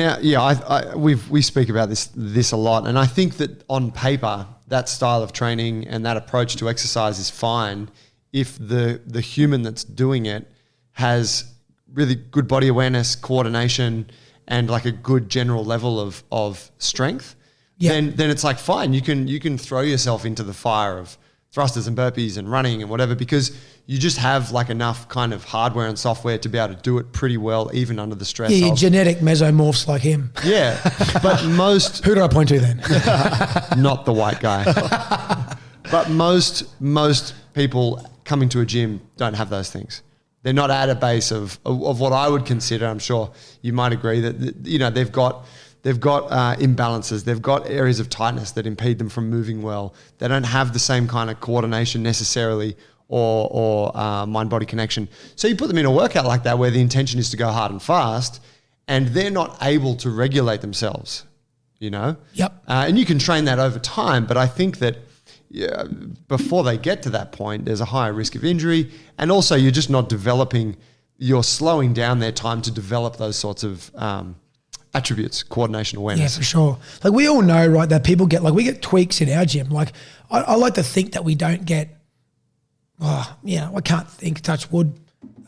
we speak about this a lot, and I think that on paper, that style of training and that approach to exercise is fine if the human that's doing it has really good body awareness, coordination, and like a good general level of strength. Then it's like fine. You can throw yourself into the fire of thrusters and burpees and running and whatever, because you just have like enough kind of hardware and software to be able to do it pretty well, even under the stress. Yeah, genetic mesomorphs like him. Yeah, but most... Who do I point to then? Not the white guy. But most people coming to a gym don't have those things. They're not at a base of what I would consider, I'm sure you might agree, that, you know, they've got imbalances. They've got areas of tightness that impede them from moving well. They don't have the same kind of coordination necessarily or mind-body connection. So you put them in a workout like that where the intention is to go hard and fast, and they're not able to regulate themselves, you know? Yep. And you can train that over time, but I think that before they get to that point, there's a higher risk of injury, and also you're just not developing, you're slowing down their time to develop those sorts of attributes, coordination, awareness. Yeah, for sure. Like we all know, right, that people get, like we get tweaks in our gym. Like I like to think that we don't get, I can't think, touch wood,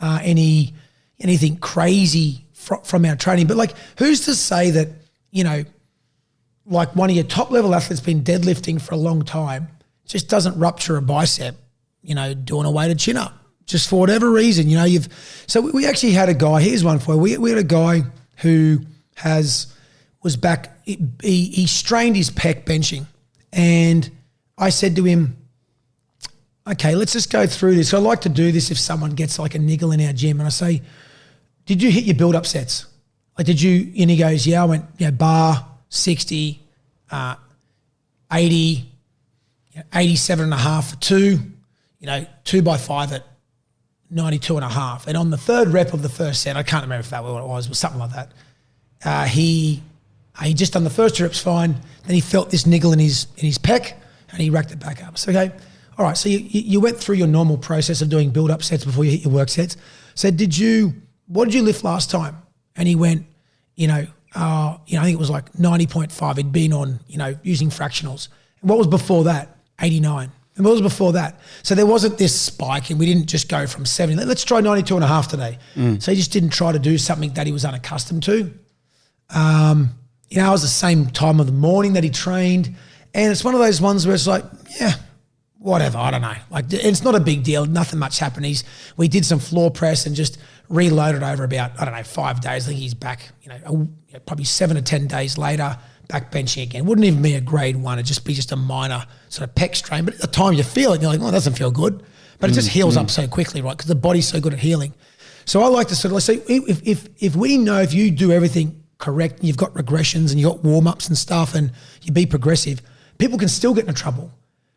anything crazy from our training. But like, who's to say that, you know, like one of your top level athletes been deadlifting for a long time, just doesn't rupture a bicep, you know, doing a weighted chin up, just for whatever reason, you know, so we actually had a guy, here's one for you. We had a guy who was back, he strained his pec benching, and I said to him, okay, let's just go through this. So I like to do this if someone gets like a niggle in our gym, and I say, did you hit your build-up sets? Like, did you, and he goes, yeah, I went, you know, bar, 60, 80, 87 and a half for 2, 2 by 5 at 92 and a half. And on the third rep of the first set, I can't remember if that was what it was, but something like that. He just done the first 2 reps fine. Then he felt this niggle in his pec, and he racked it back up. So, okay, all right. So you went through your normal process of doing build-up sets before you hit your work sets. So what did you lift last time? And he went, I think it was like 90.5. He'd been on, using fractionals. And what was before that? 89. And what was before that? So there wasn't this spike, and we didn't just go from 70. Let's try 92 and a half today. So he just didn't try to do something that he was unaccustomed to. It was the same time of the morning that he trained. And it's one of those ones where it's like, yeah, whatever, I don't know. Like, it's not a big deal. Nothing much happened. We did some floor press and just reloaded over about, 5 days. I think he's back, probably 7 to 10 days later, back benching again. Wouldn't even be a grade 1. It'd just be just a minor sort of pec strain. But at the time you feel it, you're like, oh, it doesn't feel good. But it just heals up so quickly, right? Because the body's so good at healing. So I like to sort of say, if we know if you do everything correct, and you've got regressions and you've got warm-ups and stuff and you be progressive, people can still get into trouble.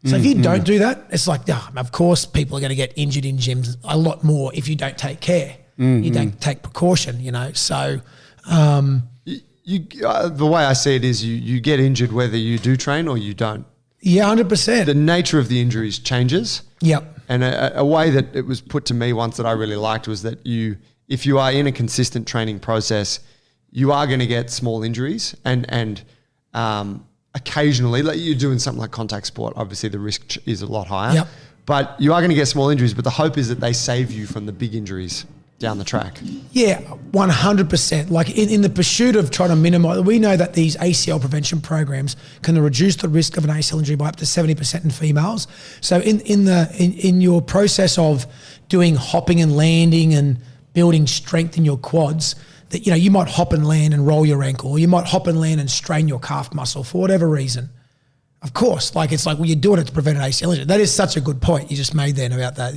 So if you don't do that, it's like, of course people are going to get injured in gyms a lot more if you don't take care. You don't take precaution, So the way I see it is you get injured whether you do train or you don't. Yeah, 100%. The nature of the injuries changes. Yep. And a way that it was put to me once that I really liked was that if you are in a consistent training process, you are going to get small injuries and occasionally, like you're doing something like contact sport, obviously the risk is a lot higher. Yep. But you are going to get small injuries, but the hope is that they save you from the big injuries down the track. Yeah, 100%. Like in the pursuit of trying to minimize, we know that these ACL prevention programs can reduce the risk of an ACL injury by up to 70% in females. So in your process of doing hopping and landing and building strength in your quads, that you might hop and land and roll your ankle, or you might hop and land and strain your calf muscle for whatever reason. Of course, it's like, well, you're doing it to prevent an ACL injury. That is such a good point you just made then about that.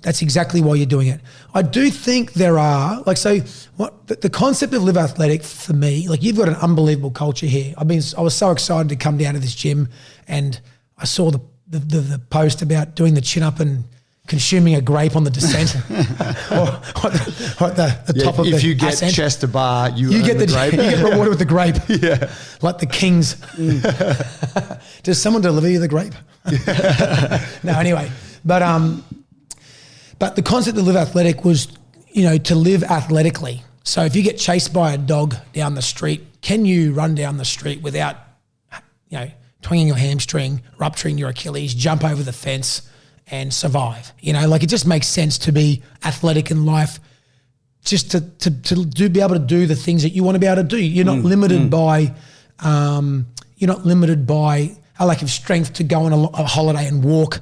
That's exactly why you're doing it. I do think there are, the concept of Live Athletic for me, you've got an unbelievable culture here. I was so excited to come down to this gym, and I saw the post about doing the chin up and consuming a grape on the descent or at the top of the if you get ascent. chest to bar, you get the grape. You get rewarded with the grape. Yeah. Like the kings. Does someone deliver you the grape? No, anyway. But the concept of Live Athletic was, to live athletically. So if you get chased by a dog down the street, can you run down the street without, twinging your hamstring, rupturing your Achilles, jump over the fence and survive? It just makes sense to be athletic in life, just to be able to do the things that you want to be able to do. You're not limited by a lack of strength to go on a holiday and walk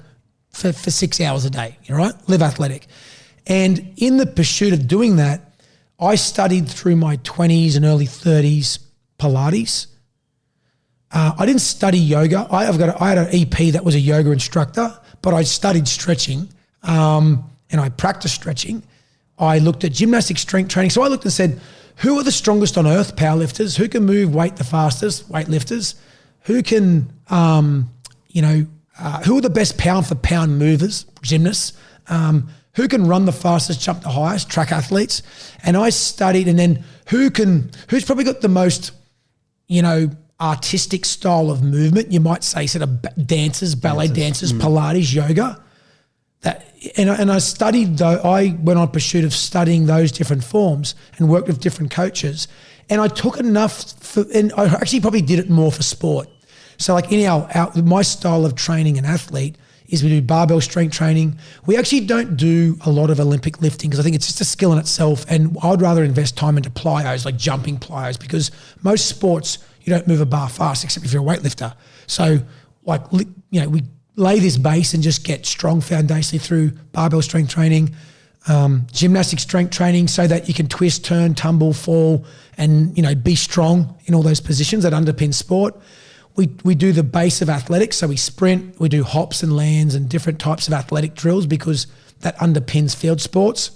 for 6 hours a day, right? Live athletic. And in the pursuit of doing that, I studied through my 20s and early 30s Pilates. I didn't study yoga. I had an EP that was a yoga instructor, but I studied stretching and I practiced stretching. I looked at gymnastic strength training. So I looked and said, who are the strongest on earth powerlifters? Who can move weight the fastest, weightlifters? Who can, who are the best pound for pound movers, gymnasts? Who can run the fastest, jump the highest, track athletes? And I studied, and then who's probably got the most, artistic style of movement, you might say, sort of dancers, ballet dancers, Pilates, yoga. And I studied, I went on pursuit of studying those different forms and worked with different coaches. And I took enough, and I actually probably did it more for sport. So in my style of training an athlete is we do barbell strength training. We actually don't do a lot of Olympic lifting because I think it's just a skill in itself. And I'd rather invest time into plyos, like jumping plyos, because most sports, you don't move a bar fast except if you're a weightlifter. So we lay this base and just get strong foundationally through barbell strength training, gymnastic strength training so that you can twist, turn, tumble, fall, and, be strong in all those positions that underpin sport. We do the base of athletics, so we sprint, we do hops and lands and different types of athletic drills because that underpins field sports.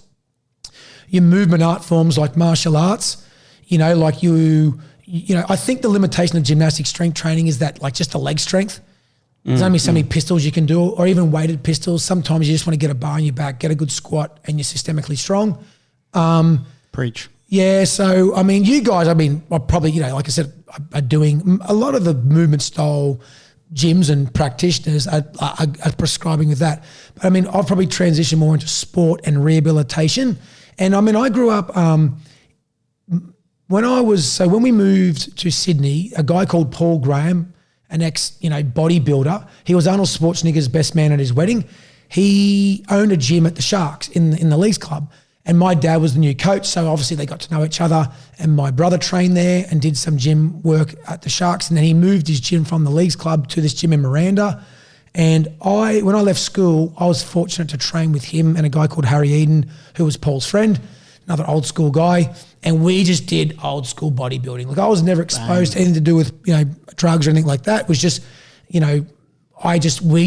Your movement art forms like martial arts, I think the limitation of gymnastic strength training is that just the leg strength. There's only so many pistols you can do, or even weighted pistols. Sometimes you just want to get a bar on your back, get a good squat, and you're systemically strong. Preach. Yeah, so, you guys, are probably, like I said, are doing a lot of the movement style gyms and practitioners are prescribing with that. But, I'll probably transition more into sport and rehabilitation. And, I grew up when we moved to Sydney, a guy called Paul Graham, an bodybuilder, he was Arnold Schwarzenegger's best man at his wedding. He owned a gym at the Sharks in the Leagues Club. And my dad was the new coach, so obviously they got to know each other. And my brother trained there and did some gym work at the Sharks. And then he moved his gym from the Leagues Club to this gym in Miranda. And when I left school, I was fortunate to train with him and a guy called Harry Eden, who was Paul's friend, another old school guy. And we just did old school bodybuilding. Like I was never exposed to anything to do with, drugs or anything like that. It was just, we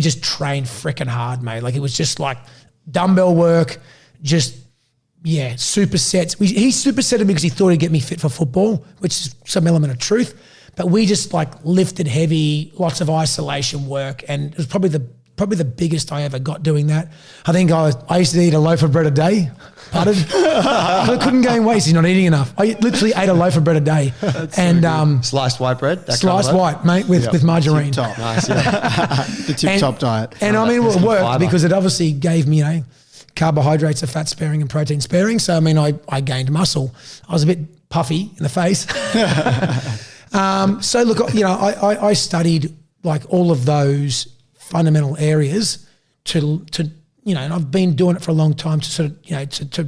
just trained freaking hard, mate. Like it was just like dumbbell work, supersets. He supersetted me because he thought he'd get me fit for football, which is some element of truth. But we just like lifted heavy, lots of isolation work, and it was probably the biggest I ever got doing that. I think I used to eat a loaf of bread a day. Pardon? I couldn't gain weight. He's not eating enough. I literally ate a loaf of bread a day. And sliced white bread? Sliced white, mate, with margarine. Tip-top. Nice, yeah. The tip-top diet. And it worked because it obviously gave me, carbohydrates are fat sparing and protein sparing. So, I gained muscle. I was a bit puffy in the face. So look, I studied like all of those fundamental areas to and I've been doing it for a long time to sort of, to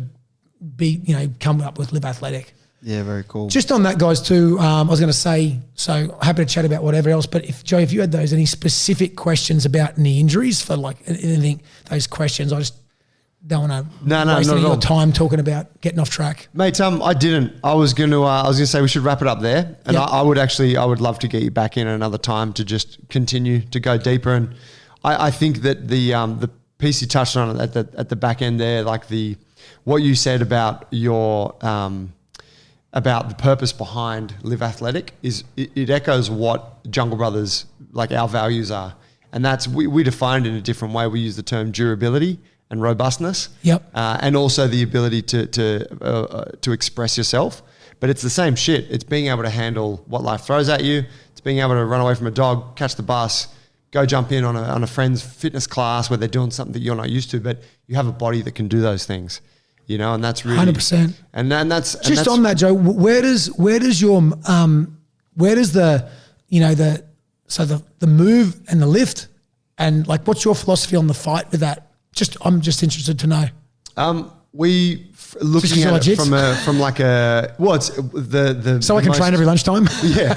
be, come up with Live Athletic. Yeah, very cool. Just on that, guys, too, I was going to say, so happy to chat about whatever else, but if you had any specific questions about knee injuries for like anything, those questions, I just don't want to waste any of your time talking about getting off track. Mate, I didn't. I was going to say we should wrap it up there. And yep. I would love to get you back in another time to just continue to go deeper. And I think that the piece you touched on at the back end there, like what you said about your about the purpose behind Live Athletic it echoes what Jungle Brothers, like our values are. And that's, we define it in a different way. We use the term durability and robustness. Yep. And also the ability to express yourself. But it's the same shit. It's being able to handle what life throws at you. It's being able to run away from a dog, catch the bus, go jump in on a friend's fitness class where they're doing something that you're not used to, but you have a body that can do those things, and that's really 100%. And that's just on that, Joe. Where does the move and the lift, and like what's your philosophy on the fight with that? I'm just interested to know. Looking at it from like a what's the so I can train every lunchtime. Yeah.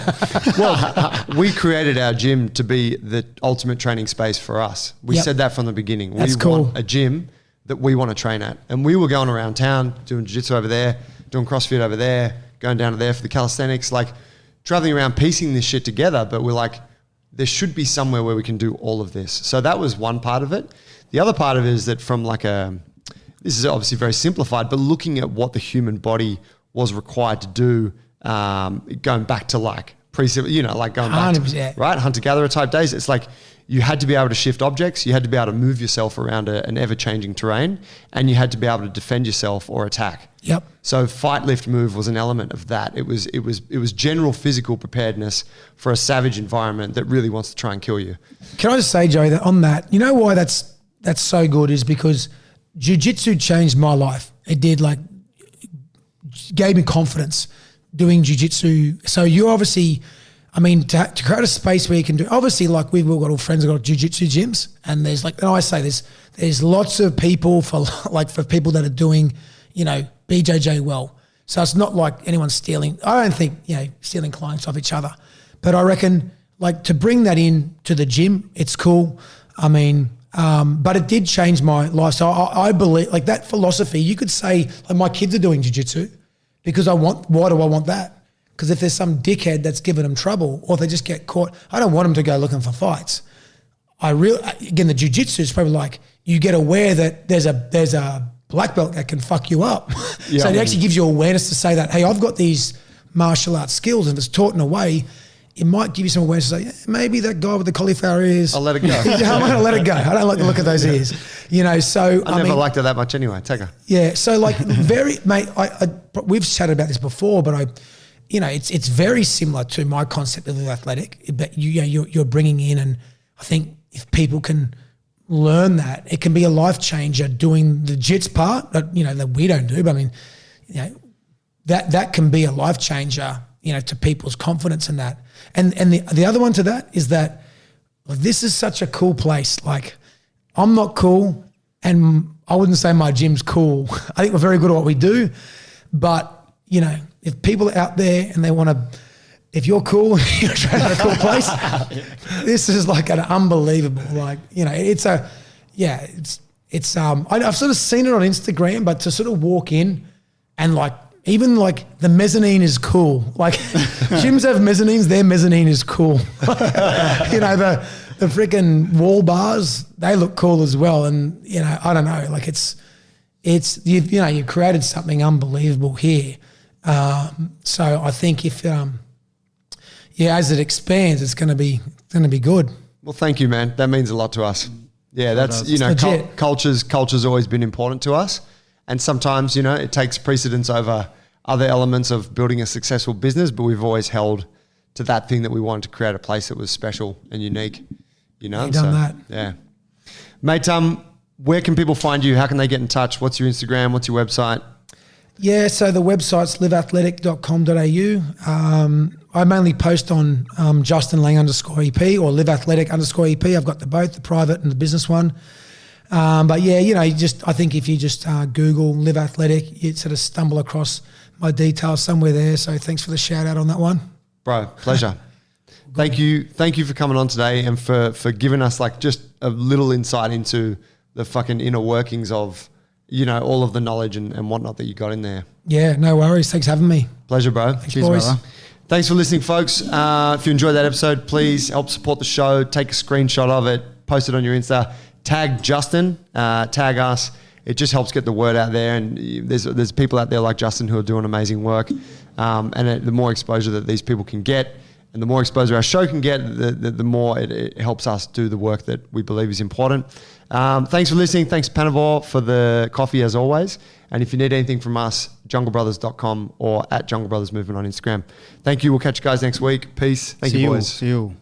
Well, we created our gym to be the ultimate training space for us. We said that from the beginning. That's we want a gym that we want to train at, and we were going around town doing jiu-jitsu over there, doing CrossFit over there, going down to there for the calisthenics, like traveling around piecing this shit together. But we're like, there should be somewhere where we can do all of this. So that was one part of it. The other part of it is that from like this is obviously very simplified, but looking at what the human body was required to do, going back to like like going back to, right, hunter-gatherer type days. It's like you had to be able to shift objects, you had to be able to move yourself around an ever-changing terrain, and you had to be able to defend yourself or attack. Yep. So fight, lift, move was an element of that. It was general physical preparedness for a savage environment that really wants to try and kill you. Can I just say, Joe, that on that, you know why that's so good is because jiu-jitsu changed my life. It did, like, gave me confidence doing jiu-jitsu. So you obviously, to create a space where you can do, obviously, like we've all got all friends who got jiu-jitsu gyms, and there's like, and I say there's lots of people for people that are doing, BJJ well. So it's not like anyone's stealing. I don't think, stealing clients off each other, but I reckon like to bring that in to the gym, it's cool. But it did change my life. So I believe like that philosophy, you could say like my kids are doing jiu-jitsu because why do I want that? Because if there's some dickhead that's giving them trouble or if they just get caught, I don't want them to go looking for fights. Again, the jiu-jitsu is probably like you get aware that there's a black belt that can fuck you up. Yeah, so it actually gives you awareness to say that, hey, I've got these martial arts skills, and if it's taught in a way, it might give you some awareness to say, maybe that guy with the cauliflower ears. I'll let it go. I'm going to let it go. I don't like the look of those ears. So I never liked it that much anyway. Take her. Yeah. So like mate, we've chatted about this before, but it's very similar to my concept of the athletic, but you're bringing in, and I think if people can learn that, it can be a life changer doing the jits part that we don't do. But that can be a life changer, to people's confidence in that. And the other one to that is that this is such a cool place. Like, I'm not cool, and I wouldn't say my gym's cool. I think we're very good at what we do, but if people are out there and they want to, if you're cool, you're trying to a cool place. This is like an unbelievable, I've sort of seen it on Instagram, but to sort of walk in and even the mezzanine is cool. Like, gyms have mezzanines, their mezzanine is cool. The freaking wall bars, they look cool as well. And, I don't know, you created something unbelievable here. So I think if, as it expands, it's going to be good. Well, thank you, man. That means a lot to us. Yeah, that's, culture's always been important to us. And sometimes, it takes precedence over other elements of building a successful business, but we've always held to that thing that we wanted to create a place that was special and unique, You've done that. Yeah. Mate, where can people find you? How can they get in touch? What's your Instagram? What's your website? Yeah, so the website's liveathletic.com.au. I mainly post on Justin Lang _EP or Live Athletic _EP. I've got both, the private and the business one. But yeah, I think if you just Google Live Athletic, you'd sort of stumble across my details somewhere there. So thanks for the shout out on that one. Bro, pleasure. Thank you for coming on today and for giving us just a little insight into the fucking inner workings of, all of the knowledge and whatnot that you got in there. Yeah, no worries. Thanks for having me. Pleasure, bro. Thanks, cheers, boys. Brother. Thanks for listening, folks. If you enjoyed that episode, please help support the show. Take a screenshot of it, post it on your Insta, tag Justin, tag us. It just helps get the word out there. And there's people out there like Justin who are doing amazing work. And the more exposure that these people can get, and the more exposure our show can get, the more it helps us do the work that we believe is important. Thanks for listening. Thanks, Panavore, for the coffee as always. And if you need anything from us, junglebrothers.com or @junglebrothersmovement on Instagram. Thank you. We'll catch you guys next week. Peace. Thank you, boys. See you.